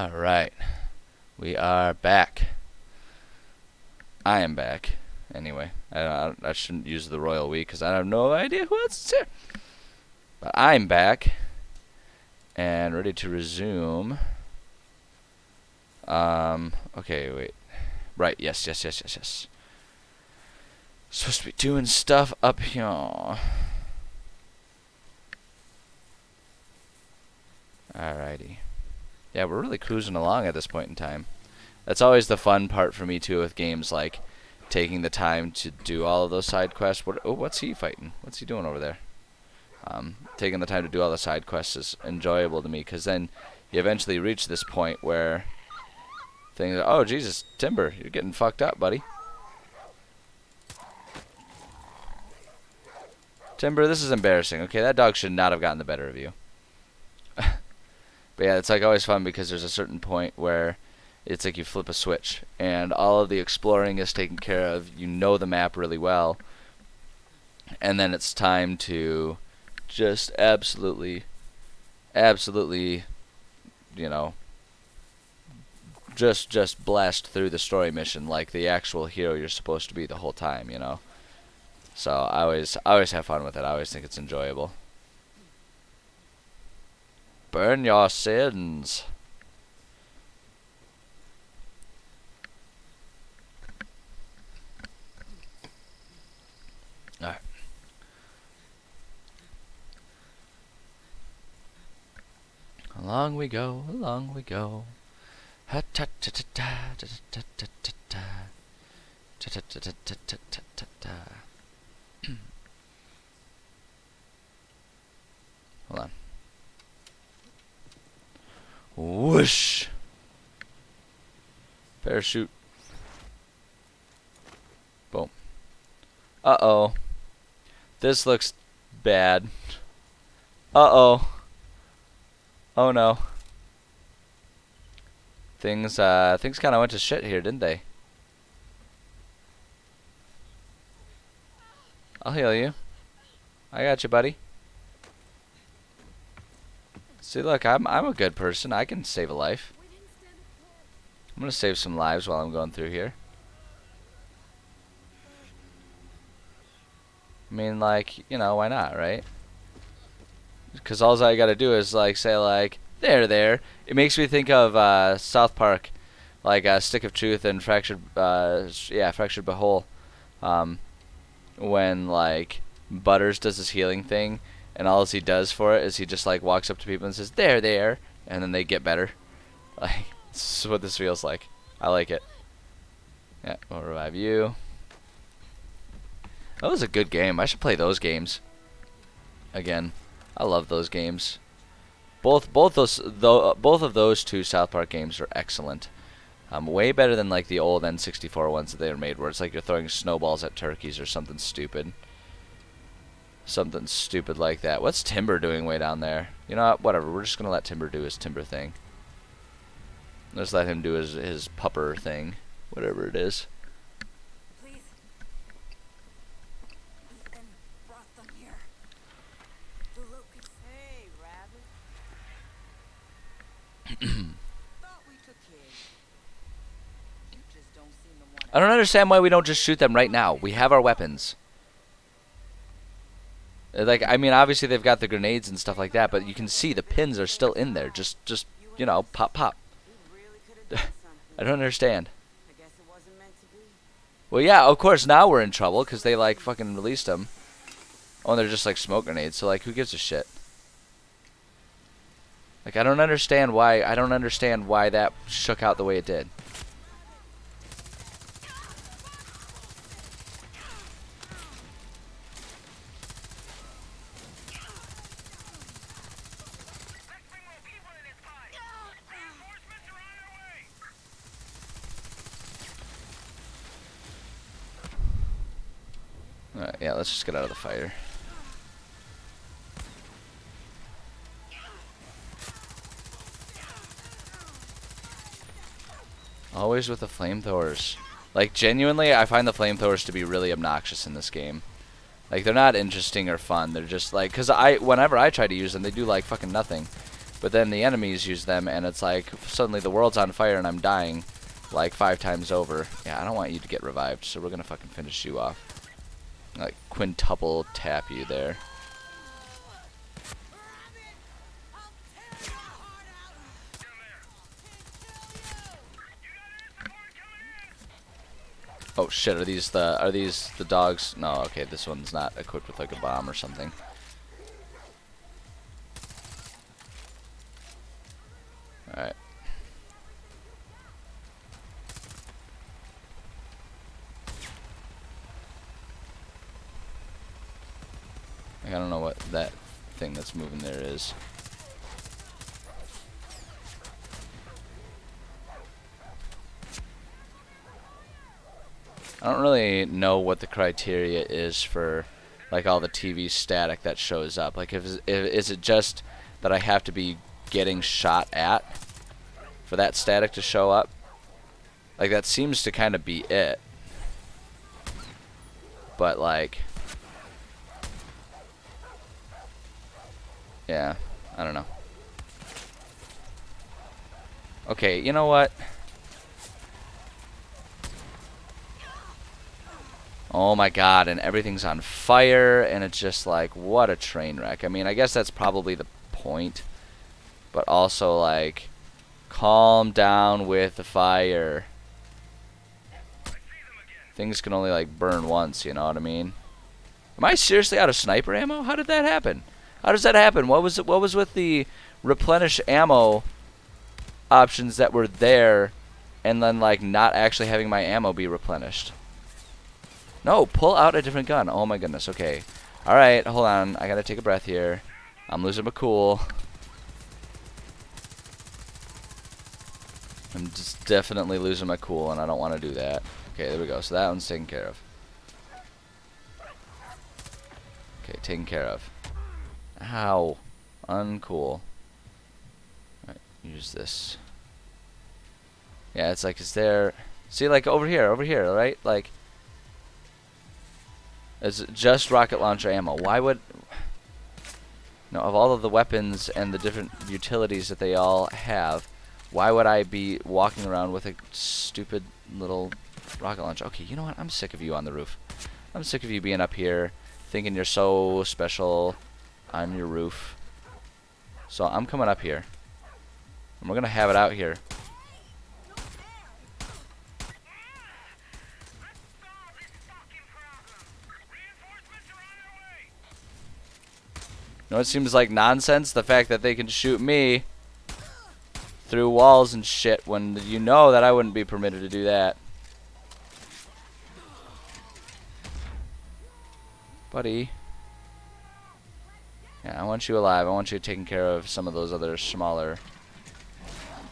S1: Alright. We are back. I am back. Anyway, I shouldn't use the royal we because I have no idea who else is here. But I'm back. And ready to resume. Okay, wait. Right, yes. Supposed to be doing stuff up here. Alrighty. Yeah, we're really cruising along at this point in time. That's always the fun part for me too with games, like taking the time to do all of those side quests. What's he fighting? What's he doing over there? Taking the time to do all the side quests is enjoyable to me, because then you eventually reach this point where things are, oh Jesus, Timber, you're getting fucked up, buddy. Timber, this is embarrassing. Okay, that dog should not have gotten the better of you. But yeah, it's like always fun because there's a certain point where it's like you flip a switch and all of the exploring is taken care of. You know the map really well. And then it's time to just absolutely, you know, just blast through the story mission like the actual hero you're supposed to be the whole time, you know. So I always have fun with it. I always think it's enjoyable. Burn your sins. Alright. Along we go, along we go. Ha ta ta ta ta ta ta ta ta ta ta ta ta ta ta ta ta. Hold on. Whoosh! Parachute. Boom. Uh-oh. This looks bad. Uh-oh. Oh no. Things kind of went to shit here, didn't they? I'll heal you. I got you, buddy. See, look, I'm a good person. I can save a life. I'm gonna save some lives while I'm going through here. I mean, like, you know, why not, right? Because all I gotta do is, like, say, like, there. It makes me think of South Park, like Stick of Truth and Fractured But Whole. When, like, Butters does his healing thing, and all he does for it is he just, like, walks up to people and says, there, and then they get better. Like, this is what this feels like. I like it. Yeah, we'll revive you. That was a good game. I should play those games again. I love those games. Both of those two South Park games are excellent. Way better than like the old N64 ones that they were made, where it's like you're throwing snowballs at turkeys or something stupid. Something stupid like that. What's Timber doing way down there? You know what? Whatever. We're just gonna let Timber do his Timber thing. Let's let him do his pupper thing, whatever it is.
S3: Please. Ethan brought them here. The locusts. Hey, Rabbit. Thought we took kids. You just don't seem to want to.
S1: I don't understand why we don't just shoot them right now. We have our weapons. Like, I mean, obviously they've got the grenades and stuff like that, but you can see the pins are still in there. Just you know, pop.
S3: We really could have done something.
S1: I don't understand.
S3: I guess it wasn't meant to be.
S1: Well, yeah, of course, now we're in trouble because they, like, fucking released them. Oh, and they're just, like, smoke grenades, so, like, who gives a shit? Like, I don't understand why that shook out the way it did.
S5: Expecting more people in its time. Reinforcements are on their way.
S1: Alright, yeah, let's just get out of the fire. Always with the flamethrowers. Like, genuinely, I find the flamethrowers to be really obnoxious in this game. Like, they're not interesting or fun. They're just, like, because whenever I try to use them, they do, like, fucking nothing. but then the enemies use them, and it's like suddenly the world's on fire and I'm dying like 5 times over. Yeah, I don't want you to get revived, so we're gonna fucking finish you off. Like quintuple tap you there. Oh shit, are these the dogs? No, okay, this one's not equipped with like a bomb or something. Alright. I don't know what that thing that's moving there is. I don't really know what the criteria is for like all the TV static that shows up. Like if is it just that I have to be getting shot at for that static to show up? Like that seems to kind of be it. But like, yeah, I don't know. Okay, you know what? Oh my god, and everything's on fire, and it's just like, what a train wreck. I mean, I guess that's probably the point. But also, like, calm down with the fire. Things can only, like, burn once, you know what I mean? Am I seriously out of sniper ammo? How did that happen? How does that happen? What was with the replenish ammo options that were there, and then, like, not actually having my ammo be replenished? No, pull out a different gun. Oh my goodness, okay. Alright, hold on. I gotta take a breath here. I'm losing my cool. I'm just definitely losing my cool, and I don't want to do that. Okay, there we go. So that one's taken care of. Okay, taken care of. Ow. Uncool. Alright, use this. Yeah, it's like, is there... See, like, over here, right? Like... It's just rocket launcher ammo. Why would... No, of all of the weapons and the different utilities that they all have, why would I be walking around with a stupid little rocket launcher? Okay, you know what? I'm sick of you on the roof. I'm sick of you being up here, thinking you're so special on your roof. So I'm coming up here. And we're going to have it out here. You know, it seems like nonsense, the fact that they can shoot me through walls and shit when you know that I wouldn't be permitted to do that. Buddy. Yeah, I want you alive. I want you taking care of some of those other smaller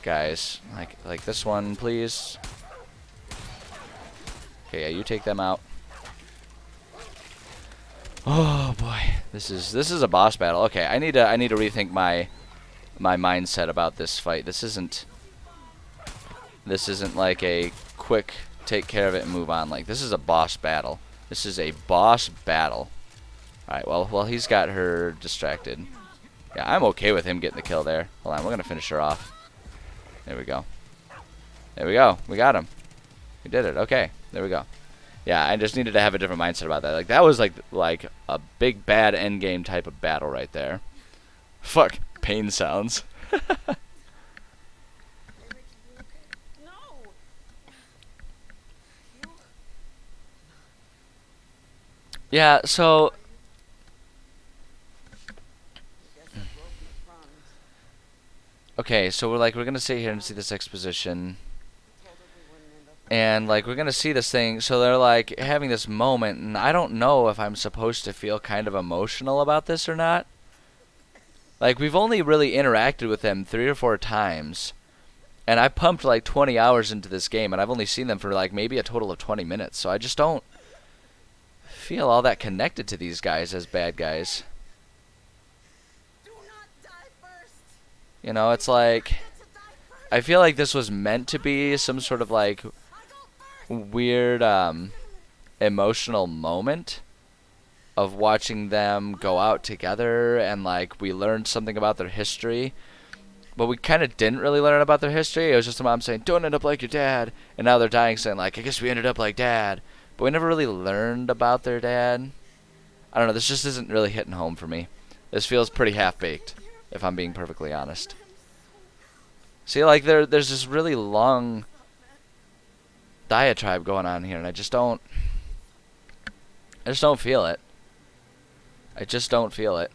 S1: guys. Like this one, please. Okay, yeah, you take them out. Oh boy, this is a boss battle. Okay, I need to rethink my mindset about this fight. This isn't like a quick take care of it and move on. Like, this is a boss battle. This is a boss battle. All right, well he's got her distracted. Yeah, I'm okay with him getting the kill there. Hold on, we're gonna finish her off. There we go. There we go. We got him. We did it. Okay, there we go. Yeah, I just needed to have a different mindset about that. Like, that was like a big bad end game type of battle right there. Fuck, pain sounds.
S3: No.
S1: Yeah, so okay, so we're gonna sit here and see this exposition. And like we're gonna see this thing, so they're like having this moment, and I don't know if I'm supposed to feel kind of emotional about this or not. Like, we've only really interacted with them 3 or 4 times, and I pumped like 20 hours into this game, and I've only seen them for like maybe a total of 20 minutes, so I just don't feel all that connected to these guys as bad guys.
S3: Do not die first.
S1: You know, it's like, I feel like this was meant to be some sort of like weird emotional moment of watching them go out together, and like we learned something about their history, but we kind of didn't really learn about their history. It was just a mom saying, "Don't end up like your dad," and now they're dying, saying like, "I guess we ended up like dad," but we never really learned about their dad. I don't know. This just isn't really hitting home for me. This feels pretty half-baked, if I'm being perfectly honest. See, like there's this really long diatribe going on here, and I just don't feel it. I just don't feel it.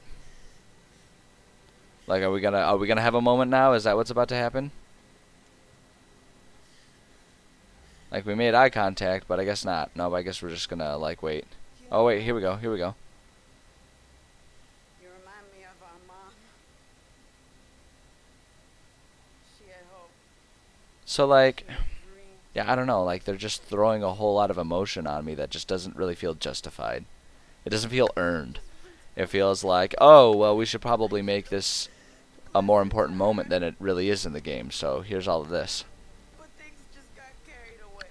S1: Like, are we gonna have a moment now? Is that what's about to happen? Like, we made eye contact, but I guess not. No, but I guess we're just gonna like wait. Oh wait, here we go. Here we go.
S3: You remind me of our mom. She had hope,
S1: So like,
S3: dream.
S1: yeah, I don't know. Like, they're just throwing a whole lot of emotion on me that just doesn't really feel justified. It doesn't feel earned. It feels like, oh, well, we should probably make this a more important moment than it really is in the game. So here's all of this.
S3: But things just got carried away.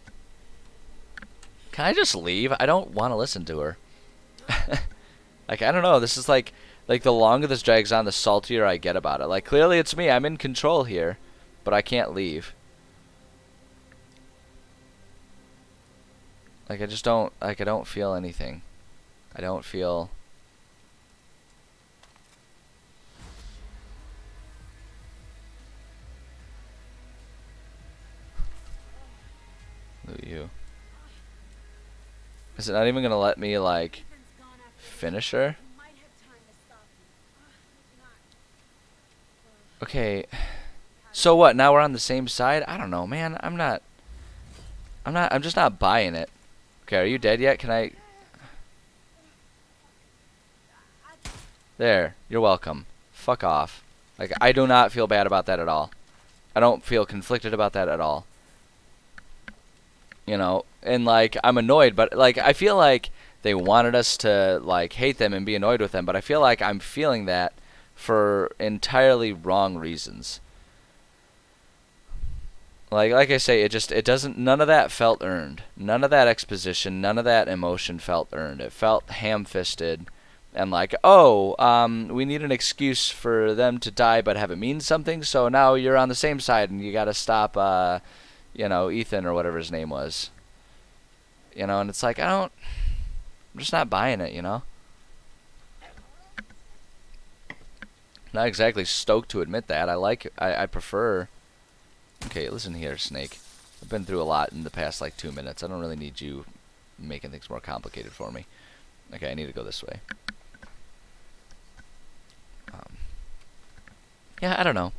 S1: Can I just leave? I don't want to listen to her. Like, I don't know. This is like the longer this drags on, the saltier I get about it. Like, clearly it's me. I'm in control here, but I can't leave. Like, I just don't, like, I don't feel anything. I don't feel... Look at you. Is it not even gonna let me, like, finish her? Okay. So what, now we're on the same side? I don't know, man. I'm just not buying it. Okay, are you dead yet? Can I... There. You're welcome. Fuck off. Like, I do not feel bad about that at all. I don't feel conflicted about that at all. You know, and like, I'm annoyed, but like, I feel like they wanted us to like hate them and be annoyed with them, but I feel like I'm feeling that for entirely wrong reasons. Like I say, it doesn't, none of that felt earned. None of that exposition, none of that emotion felt earned. It felt ham-fisted and like, oh, we need an excuse for them to die but have it mean something, so now you're on the same side and you gotta stop, you know, Ethan or whatever his name was. You know, and it's like, I'm just not buying it, you know? Not exactly stoked to admit that. I prefer... Okay, listen here, Snake. I've been through a lot in the past, like, 2 minutes. I don't really need you making things more complicated for me. Okay, I need to go this way. Yeah, I don't know.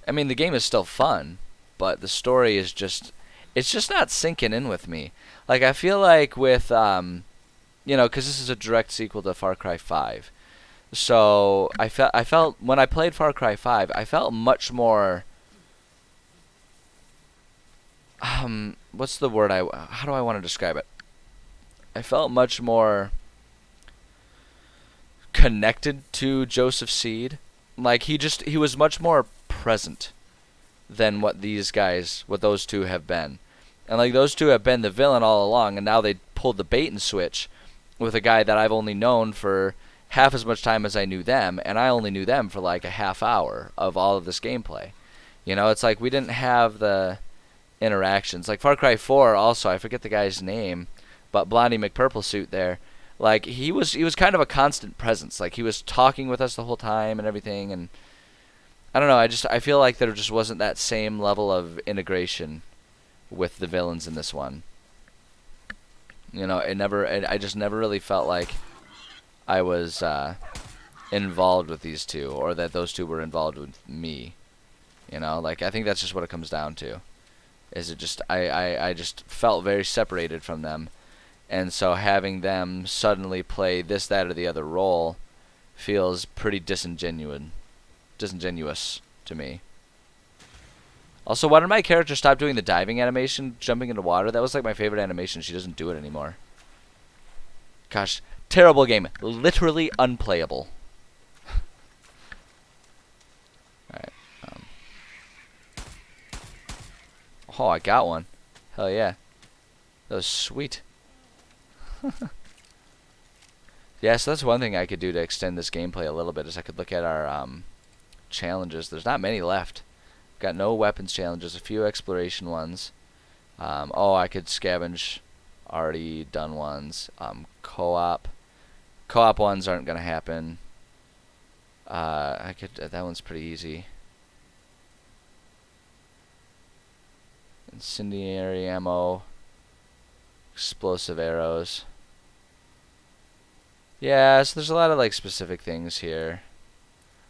S1: I mean, the game is still fun, but the story is just... It's just not sinking in with me. Like, I feel like with, you know, because this is a direct sequel to Far Cry 5. So, I felt, when I played Far Cry 5, I felt much more, what's the word how do I want to describe it? I felt much more connected to Joseph Seed. Like, he was much more present than what those two have been. And like, those two have been the villain all along, and now they pulled the bait and switch with a guy that I've only known for half as much time as I knew them, and I only knew them for like a half hour of all of this gameplay. You know, it's like we didn't have the interactions. Like Far Cry 4 also, I forget the guy's name, but Blondie McPurplesuit there, like he was kind of a constant presence. Like he was talking with us the whole time and everything, and I don't know, I feel like there just wasn't that same level of integration with the villains in this one. You know, I just never really felt like I was involved with these two, or that those two were involved with me. You know, like, I think that's just what it comes down to. Is it just, I just felt very separated from them. And so having them suddenly play this, that, or the other role feels pretty disingenuous to me. Also, why did my character stop doing the diving animation, jumping into water? That was like my favorite animation. She doesn't do it anymore. Gosh, terrible game. Literally unplayable. Alright. Oh, I got one. Hell yeah. That was sweet. Yeah, so that's one thing I could do to extend this gameplay a little bit, is I could look at our challenges. There's not many left. Got no weapons challenges, a few exploration ones. Oh, I could scavenge already done ones. Co-op ones aren't gonna happen. That one's pretty easy. Incendiary ammo, explosive arrows. Yeah, so there's a lot of like specific things here.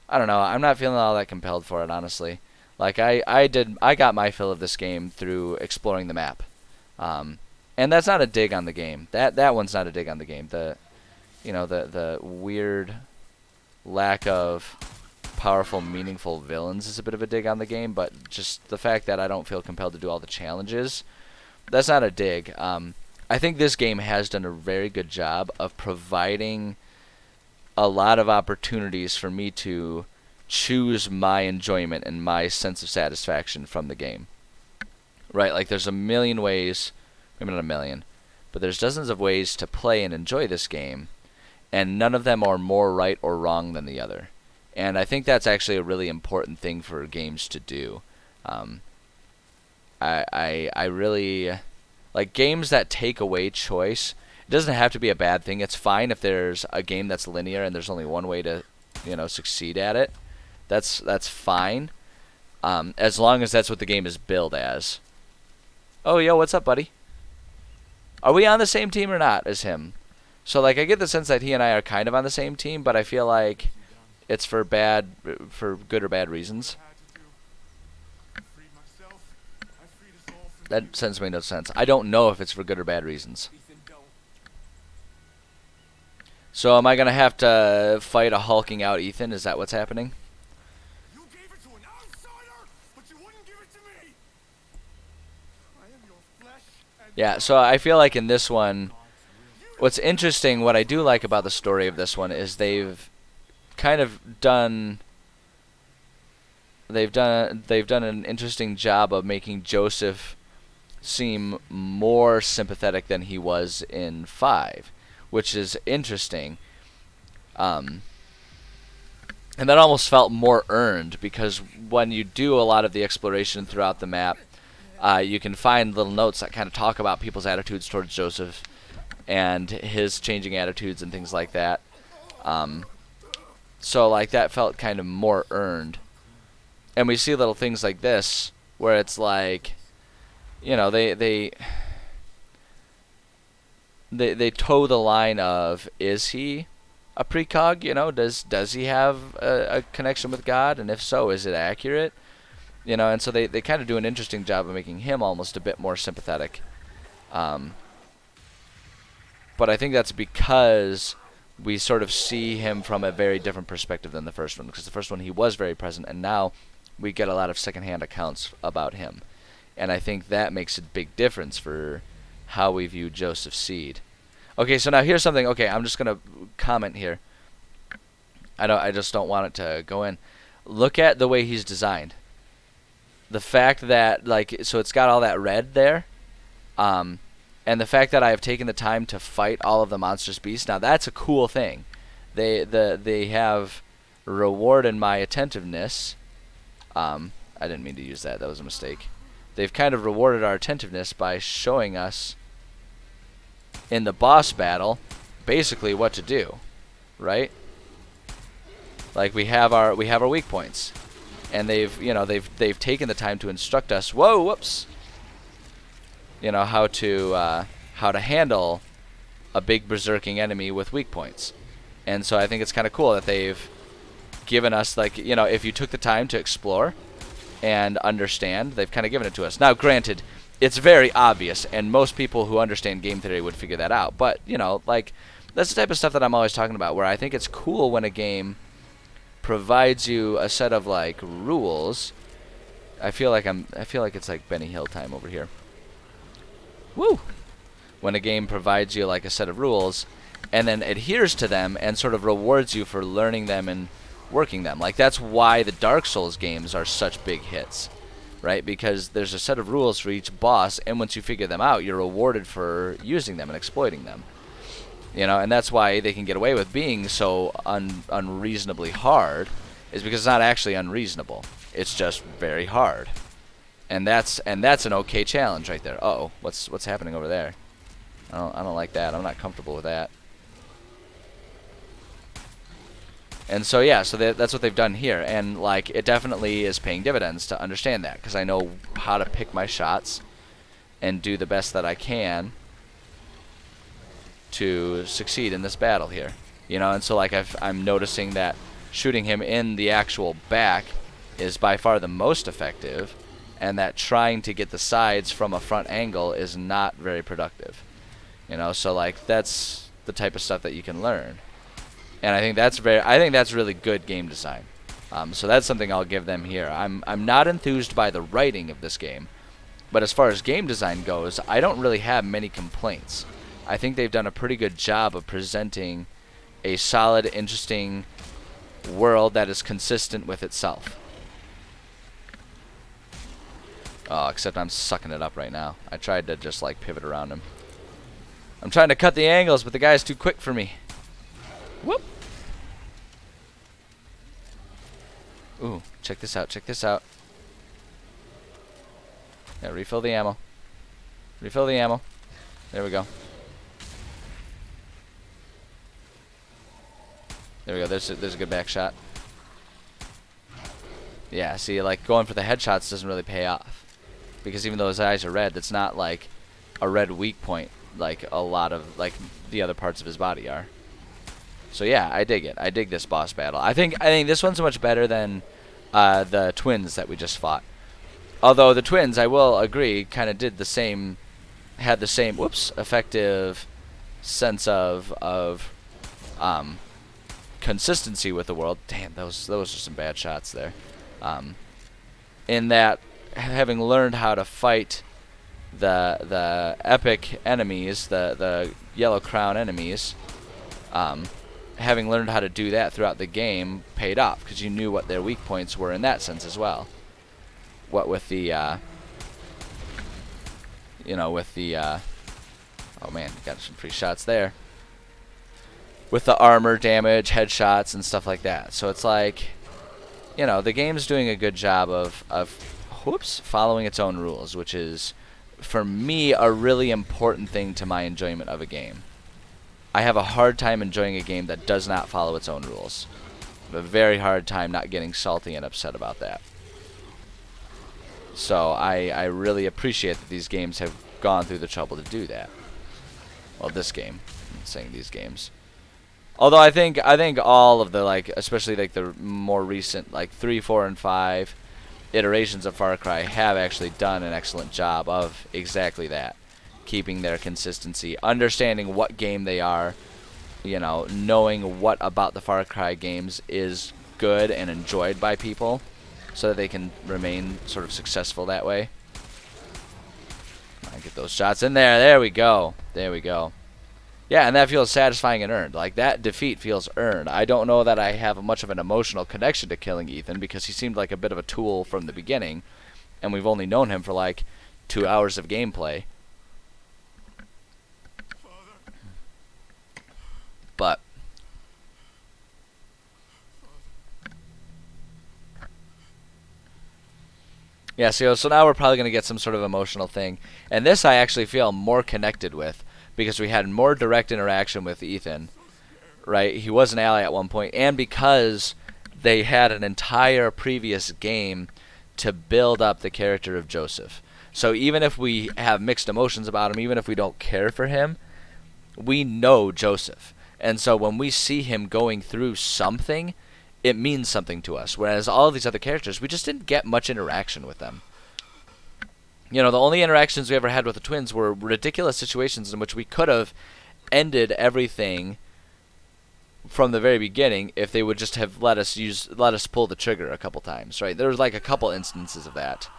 S1: I don't know. I'm not feeling all that compelled for it, honestly. Like I got my fill of this game through exploring the map, and that's not a dig on the game. That one's not a dig on the game. The weird lack of powerful, meaningful villains is a bit of a dig on the game, but just the fact that I don't feel compelled to do all the challenges, that's not a dig. I think this game has done a very good job of providing a lot of opportunities for me to choose my enjoyment and my sense of satisfaction from the game. Right, like there's a million ways, maybe not a million, but there's dozens of ways to play and enjoy this game, and none of them are more right or wrong than the other. And I think that's actually a really important thing for games to do. I really like games that take away choice. It doesn't have to be a bad thing. It's fine if there's a game that's linear and there's only one way to, succeed at it. That's fine, as long as that's what the game is billed as. Oh, yo, what's up, buddy? Are we on the same team or not as him? So, like, I get the sense that he and I are kind of on the same team, but I feel like it's for good or bad reasons. That sentence made no sense. I don't know if it's for good or bad reasons. So am I going to have to fight a hulking out Ethan? Is that what's happening?
S6: You gave it to an outsider, but you wouldn't give it to me. I am your flesh and
S1: Yeah, so I feel like in this one, what's interesting, what I do like about the story of this one is they've kind of done an interesting job of making Joseph seem more sympathetic than he was in 5, which is interesting. And that almost felt more earned, because when you do a lot of the exploration throughout the map, you can find little notes that kind of talk about people's attitudes towards Joseph and his changing attitudes and things like that. So like that felt kind of more earned. And we see little things like this where it's like, they toe the line of, is he a precog? Does he have a connection with God? And if so, is it accurate? And so they kind of do an interesting job of making him almost a bit more sympathetic. But I think that's because we sort of see him from a very different perspective than the first one, because the first one he was very present, and now we get a lot of secondhand accounts about him. And I think that makes a big difference for how we view Joseph Seed. Okay, so now here's something. Okay, I'm just going to comment here. I just don't want it to go in. Look at the way he's designed. The fact that, so it's got all that red there. And the fact that I have taken the time to fight all of the monstrous beasts. Now, that's a cool thing. They have rewarded my attentiveness. I didn't mean to use that. That was a mistake. They've kind of rewarded our attentiveness by showing us in the boss battle basically what to do, right? Like we have our weak points, and they've taken the time to instruct us. Whoa, whoops! How to handle a big berserking enemy with weak points, and so I think it's kind of cool that they've given us, if you took the time to explore and understand, they've kind of given it to us. Now, granted, it's very obvious, and most people who understand game theory would figure that out. But that's the type of stuff that I'm always talking about, where I think it's cool when a game provides you a set of rules. I feel like it's like Benny Hill time over here. Woo! When a game provides you a set of rules, and then adheres to them and sort of rewards you for learning them and working them. That's why the Dark Souls games are such big hits, right? Because there's a set of rules for each boss, and once you figure them out, you're rewarded for using them and exploiting them. And that's why they can get away with being so unreasonably hard, is because it's not actually unreasonable. It's just very hard. And that's an okay challenge right there. Uh-oh, what's happening over there? I don't like that. I'm not comfortable with that. And so yeah, so that's what they've done here, and like it definitely is paying dividends to understand that, because I know how to pick my shots and do the best that I can to succeed in this battle here. You know, and so like I'm noticing that shooting him in the actual back is by far the most effective, and that trying to get the sides from a front angle is not very productive. You know, so like that's the type of stuff that you can learn. And I think that's really good game design. So that's something I'll give them here. I'm not enthused by the writing of this game, but as far as game design goes, I don't really have many complaints. I think they've done a pretty good job of presenting a solid, interesting world that is consistent with itself. Oh, except I'm sucking it up right now. I tried to just like pivot around him. I'm trying to cut the angles, but the guy's too quick for me. Whoop. Ooh, check this out, check this out. Yeah, refill the ammo. Refill the ammo. There we go. There we go, there's a good back shot. Yeah, see, like, going for the headshots doesn't really pay off. Because even though his eyes are red, it's not like a red weak point like a lot of, like, the other parts of his body are. So yeah, I dig it. I dig this boss battle. I think this one's much better than the twins that we just fought. Although the twins, I will agree, kind of had the same, effective sense of consistency with the world. Damn, those are some bad shots there. In that, having learned how to fight the epic enemies, the Yellow Crown enemies, having learned how to do that throughout the game paid off, because you knew what their weak points were in that sense as well. What with the, oh man, got some free shots there. With the armor damage, headshots, and stuff like that. So it's like, you know, the game's doing a good job of following its own rules, which is, for me, a really important thing to my enjoyment of a game. I have a hard time enjoying a game that does not follow its own rules. I have a very hard time not getting salty and upset about that. So I really appreciate that these games have gone through the trouble to do that. Well, this game. I'm saying these games. Although I think all of the, like, especially like the more recent, like 3, 4, and 5 iterations of Far Cry have actually done an excellent job of exactly that. Keeping their consistency, understanding what game they are, you know, knowing what about the Far Cry games is good and enjoyed by people, so that they can remain sort of successful that way. I get those shots in there. There we go. There we go. Yeah, and that feels satisfying and earned. Like, that defeat feels earned. I don't know that I have much of an emotional connection to killing Ethan, because he seemed like a bit of a tool from the beginning, and we've only known him for like 2 hours of gameplay. But yeah, so now we're probably going to get some sort of emotional thing. And this I actually feel more connected with, because we had more direct interaction with Ethan, right? He was an ally at one point, and because they had an entire previous game to build up the character of Joseph. So even if we have mixed emotions about him, even if we don't care for him, we know Joseph. And so when we see him going through something, it means something to us. Whereas all of these other characters, we just didn't get much interaction with them. You know, the only interactions we ever had with the twins were ridiculous situations in which we could have ended everything from the very beginning if they would just have let us pull the trigger a couple times, right? There was like a couple instances of that.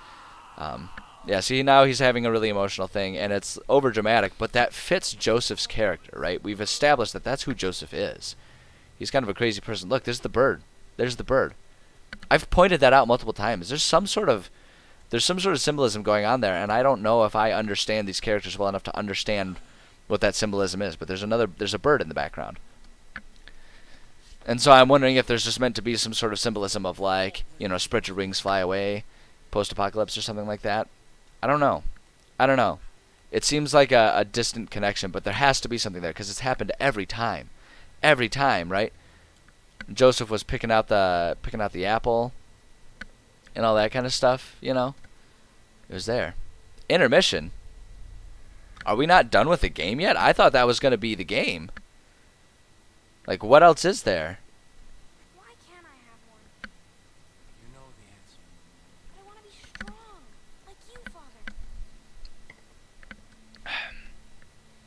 S1: Yeah, see, now he's having a really emotional thing, and it's over dramatic, but that fits Joseph's character, right? We've established that that's who Joseph is. He's kind of a crazy person. Look, there's the bird. There's the bird. I've pointed that out multiple times. There's some sort of symbolism going on there, and I don't know if I understand these characters well enough to understand what that symbolism is, but there's a bird in the background. And so I'm wondering if there's just meant to be some sort of symbolism of like, you know, spread your wings, fly away, post-apocalypse or something like that. I don't know. I don't know. It seems like a distant connection, but there has to be something there because it's happened every time. Every time, right? Joseph was picking out the apple and all that kind of stuff, you know. It was there. Intermission. Are we not done with the game yet? I thought that was going to be the game. Like, what else is there?
S4: Why can't I have one?
S2: You know the answer.
S4: But I want to be strong, like you, Father.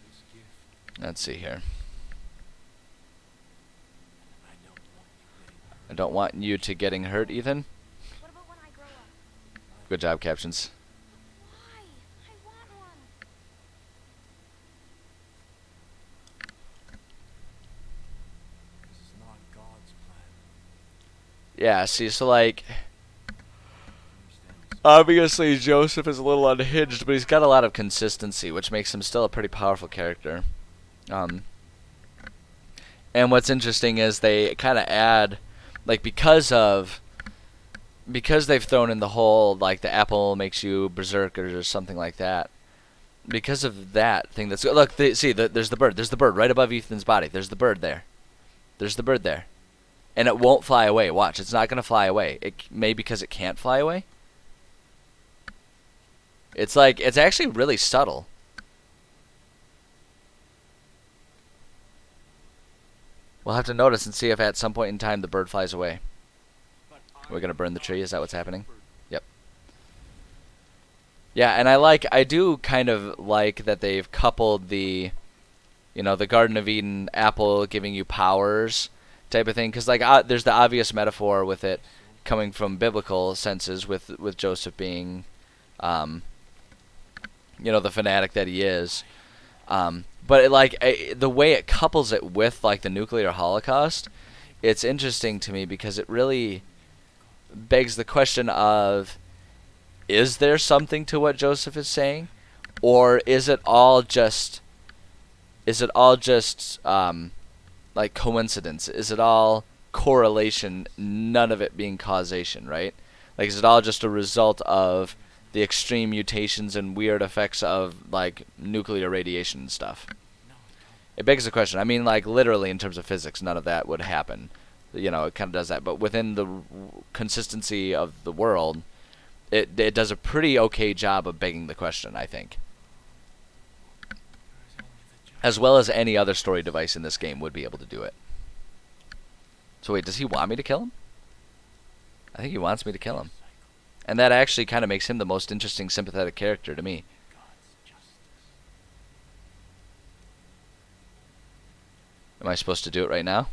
S2: This gift,
S1: Let's see here.
S2: I don't want you getting hurt.
S1: I don't want you to getting hurt, Ethan.
S4: What about when I grow up?
S1: Good job, captions.
S4: Why? I want one.
S2: This is not God's plan.
S1: Yeah, see, so like,
S2: Understand?
S1: obviously Joseph is a little unhinged, but he's got a lot of consistency, which makes him still a pretty powerful character. And what's interesting is they kind of add, like, because they've thrown in the whole, like, the apple makes you berserker or something like that. Because of that thing that's, look, there's the bird right above Ethan's body. There's the bird there. There's the bird there. And it won't fly away. Watch, it's not going to fly away. It may because it can't fly away. It's like, it's actually really subtle. We'll have to notice and see if at some point in time the bird flies away. We're going to burn the tree, is that what's happening? Yep. Yeah, and I do kind of like that they've coupled the, you know, the Garden of Eden apple giving you powers type of thing. Because, like, there's the obvious metaphor with it coming from biblical senses with Joseph being, you know, the fanatic that he is. But the way it couples it with like the nuclear holocaust, it's interesting to me because it really begs the question of, is there something to what Joseph is saying, or is it all just like coincidence? Is it all correlation, none of it being causation, right? Like, is it all just a result of the extreme mutations and weird effects of like nuclear radiation and stuff? It begs the question. I mean, like, literally in terms of physics, none of that would happen. You know, it kind of does that, but within the consistency of the world, it does a pretty okay job of begging the question, I think. As well as any other story device in this game would be able to do it. So wait, does he want me to kill him? I think he wants me to kill him. And that actually kind of makes him the most interesting, sympathetic character to me. Am I supposed to do it right now?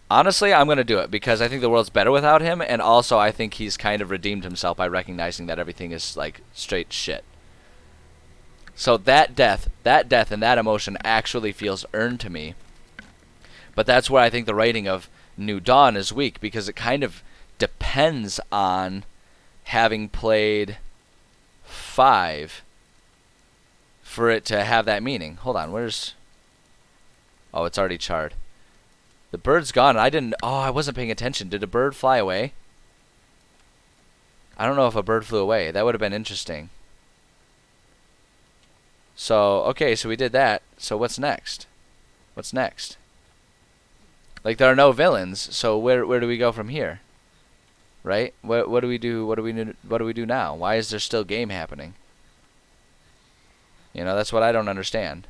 S1: Honestly, I'm going to do it because I think the world's better without him, and also I think he's kind of redeemed himself by recognizing that everything is, like, straight shit. So that death and that emotion actually feels earned to me. But that's where I think the writing of New Dawn is weak, because it kind of depends on having played 5 for it to have that meaning. Hold on, where's... Oh, it's already charred. The bird's gone. I wasn't paying attention. Did a bird fly away? I don't know if a bird flew away. That would have been interesting. So, okay, so we did that. So what's next? What's next? Like, there are no villains, so where do we go from here? Right? What do we do? What do we do now? Why is there still game happening? You know, that's what I don't understand.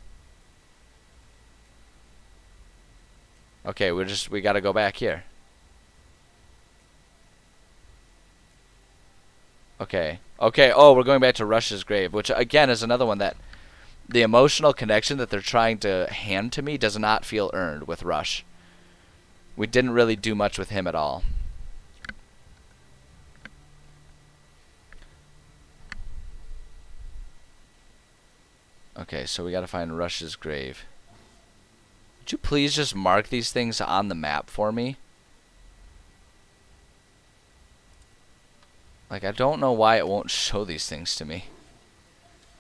S1: Okay, we gotta go back here. Okay. Okay, oh, we're going back to Rush's grave, which again is another one that the emotional connection that they're trying to hand to me does not feel earned with Rush. We didn't really do much with him at all. Okay, so we gotta find Rush's grave. Would you please just mark these things on the map for me? Like, I don't know why it won't show these things to me.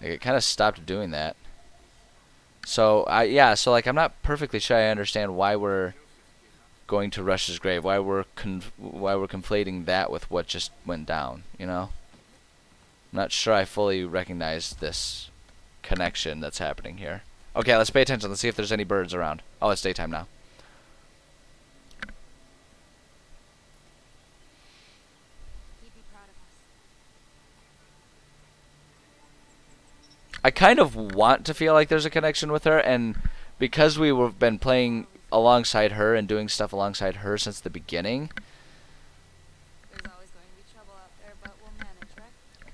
S1: Like, it kind of stopped doing that. So, yeah, so, like, I'm not perfectly sure I understand why we're going to Rush's grave, why we're conflating that with what just went down, you know? I'm not sure I fully recognize this connection that's happening here. Okay, let's pay attention. Let's see if there's any birds around. Oh, it's daytime now.
S4: He'd be proud of us.
S1: I kind of want to feel like there's a connection with her, and because we've been playing alongside her and doing stuff alongside her since the beginning,
S4: There's always going to be trouble out there, but we'll manage, right?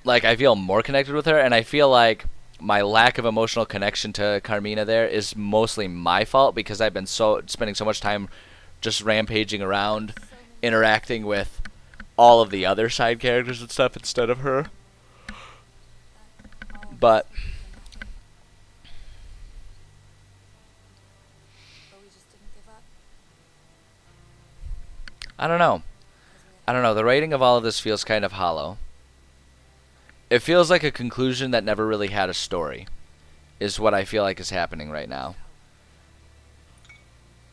S1: like, I feel more connected with her, and I feel like my lack of emotional connection to Carmina there is mostly my fault, because I've been spending so much time just rampaging around, interacting with all of the other side characters and stuff instead of her. But
S4: But we just didn't give up.
S1: I don't know. The writing of all of this feels kind of hollow. It feels like a conclusion that never really had a story, is what I feel like is happening right now.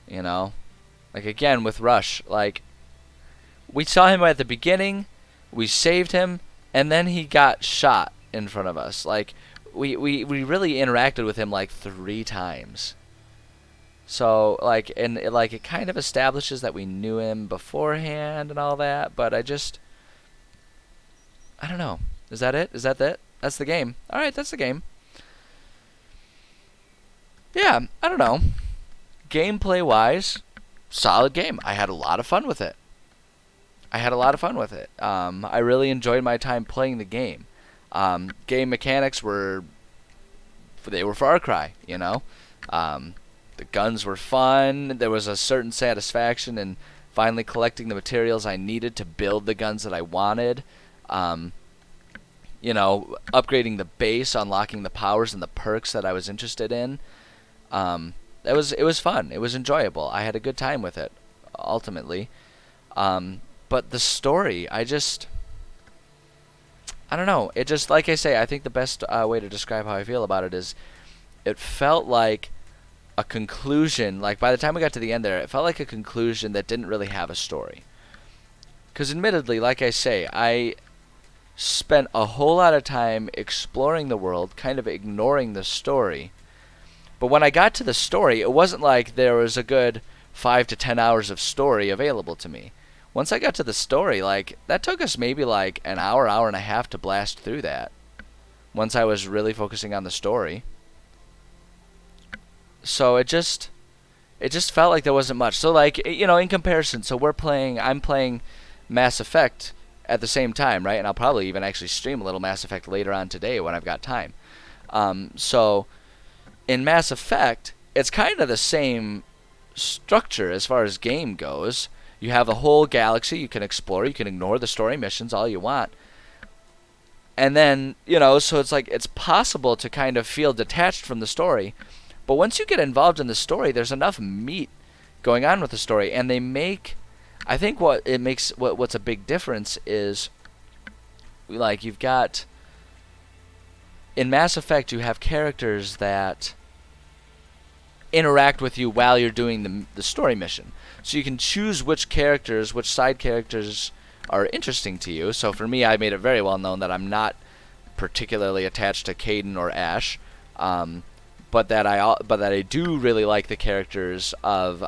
S1: You know? Like, again, with Rush, like, we saw him at the beginning, we saved him, and then he got shot in front of us. Like, we really interacted with him, like, 3 times. So, like, and it kind of establishes that we knew him beforehand and all that, but I don't know. Is that it? Is that it? That's the game. Alright, that's the game. Yeah, I don't know. Gameplay-wise, solid game. I had a lot of fun with it. I really enjoyed my time playing the game. Game mechanics were Far Cry, you know? The guns were fun. There was a certain satisfaction in finally collecting the materials I needed to build the guns that I wanted. You know, upgrading the base, unlocking the powers and the perks that I was interested in. It was fun. It was enjoyable. I had a good time with it, ultimately. But the story, I don't know. It just, like I say, I think the best way to describe how I feel about it is it felt like a conclusion. Like, by the time we got to the end there, it felt like a conclusion that didn't really have a story. Because admittedly, like I say, I spent a whole lot of time exploring the world, kind of ignoring the story. But when I got to the story, it wasn't like there was a good 5 to 10 hours of story available to me. Once I got to the story, like, that took us maybe like an hour and a half to blast through that. Once I was really focusing on the story. So it just felt like there wasn't much. So, like, you know, in comparison, so I'm playing Mass Effect at the same time, right? And I'll probably even actually stream a little Mass Effect later on today when I've got time. So in Mass Effect, it's kind of the same structure as far as game goes. You have a whole galaxy you can explore. You can ignore the story missions all you want. And then, you know, so it's like it's possible to kind of feel detached from the story. But once you get involved in the story, there's enough meat going on with the story. And they make, I think what's a big difference is, like, you've got, in Mass Effect, you have characters that interact with you while you're doing the story mission. So you can choose which side characters are interesting to you. So for me, I made it very well known that I'm not particularly attached to Kaidan or Ash, but that I do really like the characters of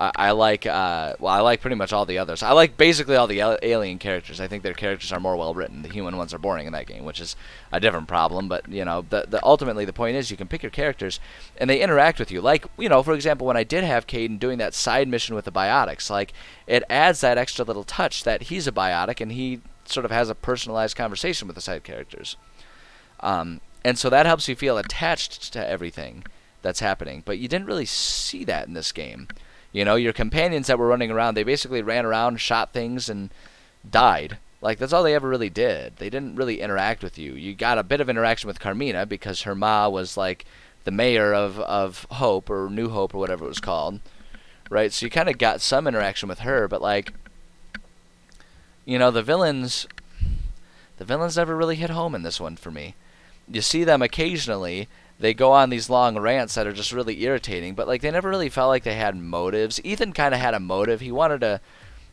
S1: I like pretty much all the others. I like basically all the alien characters. I think their characters are more well written. The human ones are boring in that game, which is a different problem. But you know, ultimately the point is you can pick your characters and they interact with you. Like, you know, for example, when I did have Kaidan doing that side mission with the biotics, like, it adds that extra little touch that he's a biotic and he sort of has a personalized conversation with the side characters. And so that helps you feel attached to everything that's happening. But you didn't really see that in this game. You know, your companions that were running around, they basically ran around, shot things, and died. Like, that's all they ever really did. They didn't really interact with you. You got a bit of interaction with Carmina because her ma was, like, the mayor of Hope, or New Hope, or whatever it was called. Right? So you kind of got some interaction with her, but, like, you know, the villains never really hit home in this one for me. You see them occasionally, they go on these long rants that are just really irritating, but like they never really felt like they had motives. Ethan kind of had a motive. He wanted to,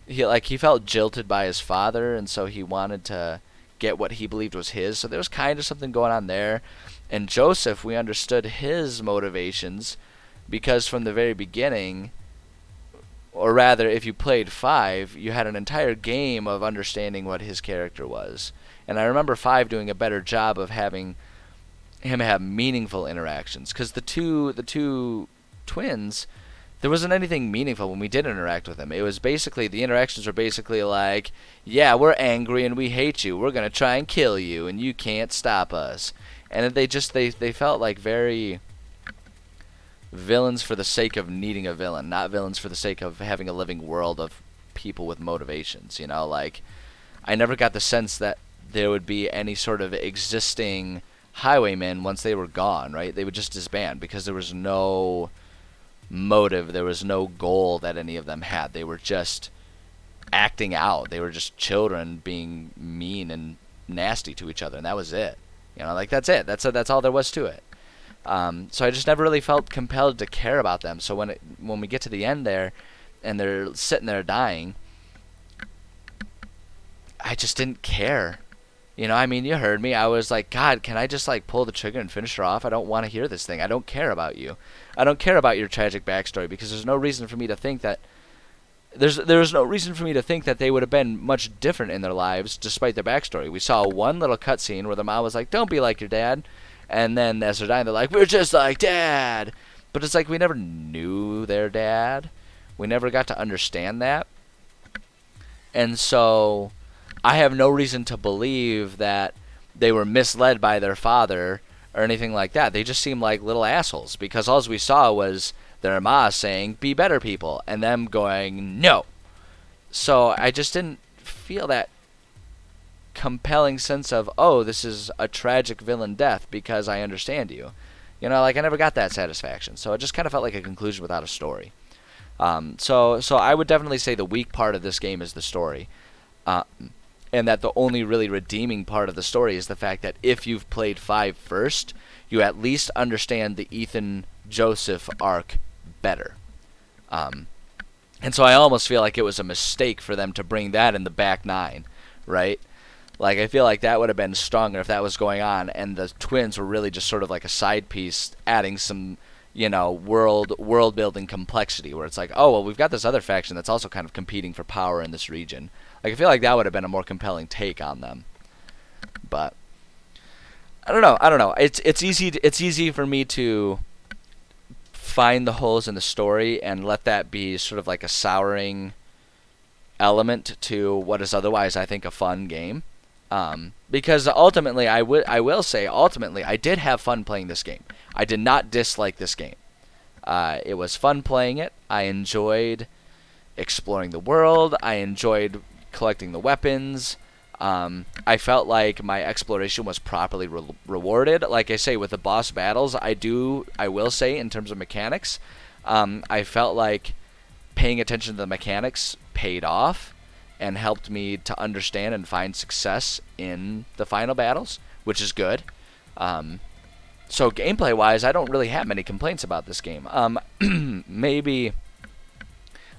S1: he felt jilted by his father, and so he wanted to get what he believed was his. So there was kind of something going on there. And Joseph, we understood his motivations because from the very beginning, or rather, if you played 5, you had an entire game of understanding what his character was. And I remember 5 doing a better job of having him have meaningful interactions, because the two twins, there wasn't anything meaningful when we did interact with them. It was basically, the interactions were basically like, yeah, we're angry and we hate you. We're going to try and kill you and you can't stop us. And they felt like very villains for the sake of needing a villain, not villains for the sake of having a living world of people with motivations, you know? Like, I never got the sense that there would be any sort of existing highwaymen once they were gone, right? They would just disband because there was no motive, there was no goal that any of them had. They were just acting out. They were just children being mean and nasty to each other, and that was it. You know, like, that's it. That's all there was to it. So I just never really felt compelled to care about them. So when we get to the end there, and they're sitting there dying, I just didn't care. You know, I mean, you heard me. I was like, God, can I just like pull the trigger and finish her off? I don't want to hear this thing. I don't care about you. I don't care about your tragic backstory, because there's no reason for me to think that there's no reason for me to think that they would have been much different in their lives despite their backstory. We saw one little cutscene where the mom was like, "Don't be like your dad," and then as they're dying, they're like, "We're just like Dad." But it's like we never knew their dad. We never got to understand that, and so I have no reason to believe that they were misled by their father or anything like that. They just seemed like little assholes, because all we saw was their ma saying, "Be better people," and them going, "No." So I just didn't feel that compelling sense of, oh, this is a tragic villain death because I understand you. You know, like, I never got that satisfaction. So it just kind of felt like a conclusion without a story. So I would definitely say the weak part of this game is the story. And that the only really redeeming part of the story is the fact that if you've played 5 first, you at least understand the Ethan Joseph arc better. And so I almost feel like it was a mistake for them to bring that in the back 9, right? Like, I feel like that would have been stronger if that was going on, and the twins were really just sort of like a side piece, adding some, you know, world building complexity, where it's like, oh, well, we've got this other faction that's also kind of competing for power in this region. Like, I feel like that would have been a more compelling take on them. But I don't know. It's easy for me to find the holes in the story and let that be sort of like a souring element to what is otherwise, I think, a fun game. Because ultimately, I will say, I did have fun playing this game. I did not dislike this game. It was fun playing it. I enjoyed exploring the world. I enjoyed collecting the weapons. I felt like my exploration was properly rewarded. Like I say, with the boss battles, I will say, in terms of mechanics, I felt like paying attention to the mechanics paid off and helped me to understand and find success in the final battles, which is good. So gameplay-wise, I don't really have many complaints about this game. Maybe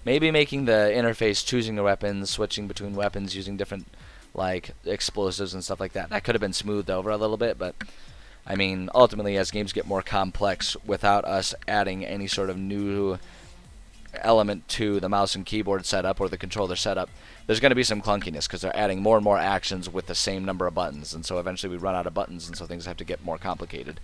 S1: making the interface, choosing the weapons, switching between weapons, using different like explosives and stuff like that could have been smoothed over a little bit, but I mean, ultimately, as games get more complex, without us adding any sort of new element to the mouse and keyboard setup or the controller setup, there's going to be some clunkiness because they're adding more and more actions with the same number of buttons, and so eventually we run out of buttons, and so things have to get more complicated.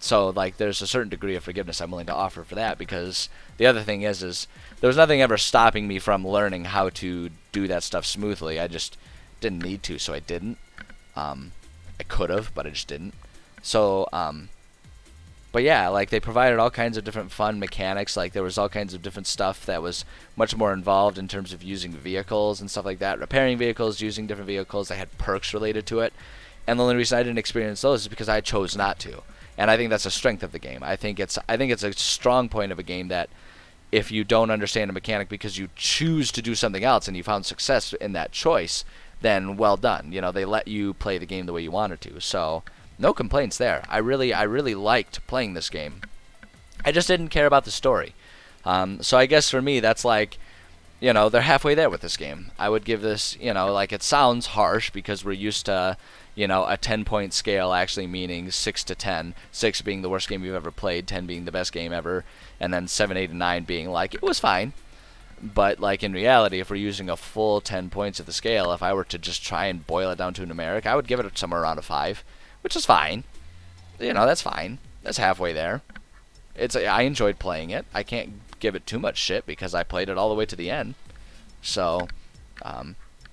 S1: So like, there's a certain degree of forgiveness I'm willing to offer for that, because the other thing is there was nothing ever stopping me from learning how to do that stuff smoothly. I just didn't need to, so I didn't. I could have, but I just didn't. So, but yeah, like, they provided all kinds of different fun mechanics. Like, there was all kinds of different stuff that was much more involved in terms of using vehicles and stuff like that, repairing vehicles, using different vehicles. They had perks related to it, and the only reason I didn't experience those is because I chose not to. And I think that's a strength of the game. I think it's a strong point of a game that if you don't understand a mechanic because you choose to do something else and you found success in that choice, then well done. You know, they let you play the game the way you wanted to. So no complaints there. I really liked playing this game. I just didn't care about the story. So I guess for me, that's like, you know, they're halfway there with this game. I would give this, you know, like, it sounds harsh because we're used to, you know, a 10-point scale actually meaning 6 to 10. 6 being the worst game you've ever played, 10 being the best game ever, and then 7, 8, and 9 being like, it was fine. But, like, in reality, if we're using a full 10 points of the scale, if I were to just try and boil it down to a numeric, I would give it somewhere around a 5, which is fine. You know, that's fine. That's halfway there. I enjoyed playing it. I can't give it too much shit because I played it all the way to the end. So,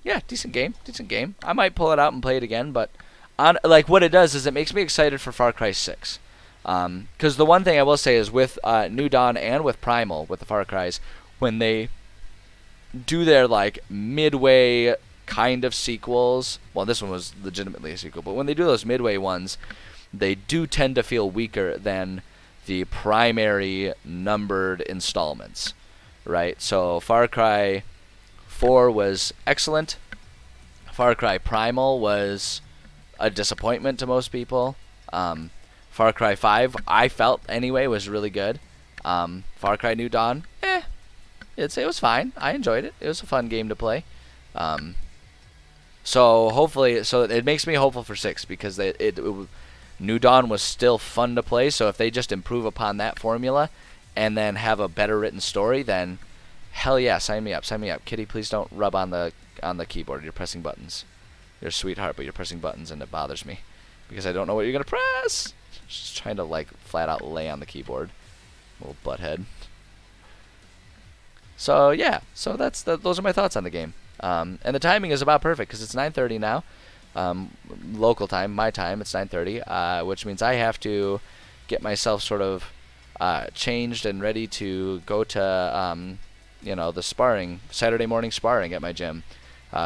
S1: yeah, decent game. I might pull it out and play it again, but like, what it does is it makes me excited for Far Cry 6. Because the one thing I will say is with New Dawn and with Primal, with the Far Cries, when they do their, like, midway kind of sequels, well, this one was legitimately a sequel, but when they do those midway ones, they do tend to feel weaker than the primary numbered installments, right? So Far Cry 4 was excellent. Far Cry Primal was a disappointment to most people. Far Cry 5, I felt anyway, was really good. Far Cry New Dawn, it was fine. I enjoyed it. It was a fun game to play. So hopefully, it makes me hopeful for 6 because New Dawn was still fun to play, so if they just improve upon that formula and then have a better written story, then hell yeah, sign me up. Kitty, please don't rub on the keyboard. You're pressing buttons. You're a sweetheart, but you're pressing buttons and it bothers me because I don't know what you're going to press. Just trying to, like, flat out lay on the keyboard. Little butthead. So yeah, those are my thoughts on the game. And the timing is about perfect because it's 9:30 now. Local time, my time, it's 9:30, which means I have to get myself sort of changed and ready to go to you know, the Saturday morning sparring at my gym.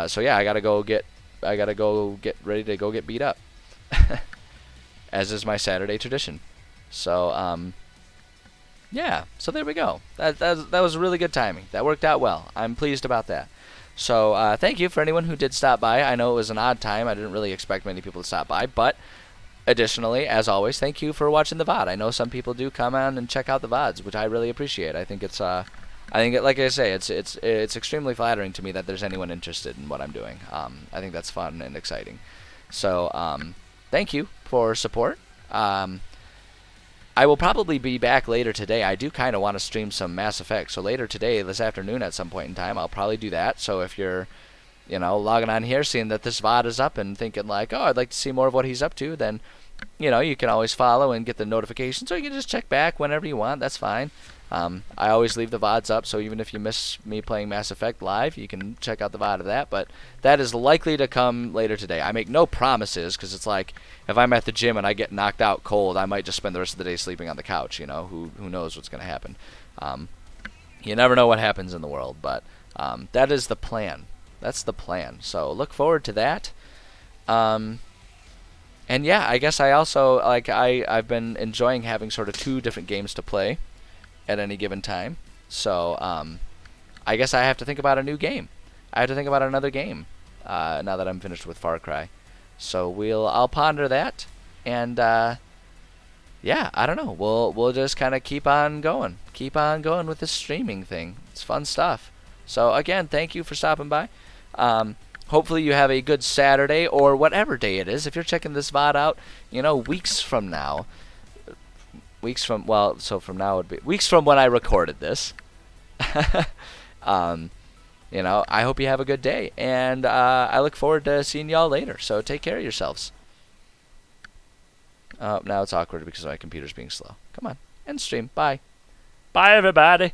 S1: So yeah, I gotta go get ready to go get beat up, as is my Saturday tradition. So yeah, so there we go. That was really good timing. That worked out well. I'm pleased about that. So thank you for anyone who did stop by. I know it was an odd time. I didn't really expect many people to stop by, but additionally, as always, thank you for watching the VOD. I know some people do come on and check out the VODs, which I really appreciate. I think like I say, it's extremely flattering to me that there's anyone interested in what I'm doing. I think that's fun and exciting. So thank you for support. I will probably be back later today. I do kind of want to stream some Mass Effect. So later today, this afternoon at some point in time, I'll probably do that. So if you're, you know, logging on here, seeing that this VOD is up and thinking like, oh, I'd like to see more of what he's up to, then, you know, you can always follow and get the notifications. So you can just check back whenever you want. That's fine. I always leave the VODs up, so even if you miss me playing Mass Effect live, you can check out the VOD of that. But that is likely to come later today. I make no promises, because it's like, if I'm at the gym and I get knocked out cold, I might just spend the rest of the day sleeping on the couch, you know? Who knows what's going to happen. You never know what happens in the world, but that is the plan. That's the plan. So look forward to that. And yeah, I guess I also, like, I've been enjoying having sort of 2 different games to play at any given time. So I guess I have to think about a new game. I have to think about another game now that I'm finished with Far Cry. So I'll ponder that, and yeah, I don't know. We'll just kind of keep on going with this streaming thing. It's fun stuff. So again, thank you for stopping by. Hopefully you have a good Saturday or whatever day it is. If you're checking this VOD out, you know, weeks from now, from now would be weeks from when I recorded this. You know, I hope you have a good day, and I look forward to seeing y'all later. So take care of yourselves. Now it's awkward because my computer's being slow. Come on, end stream. Bye. Bye, everybody.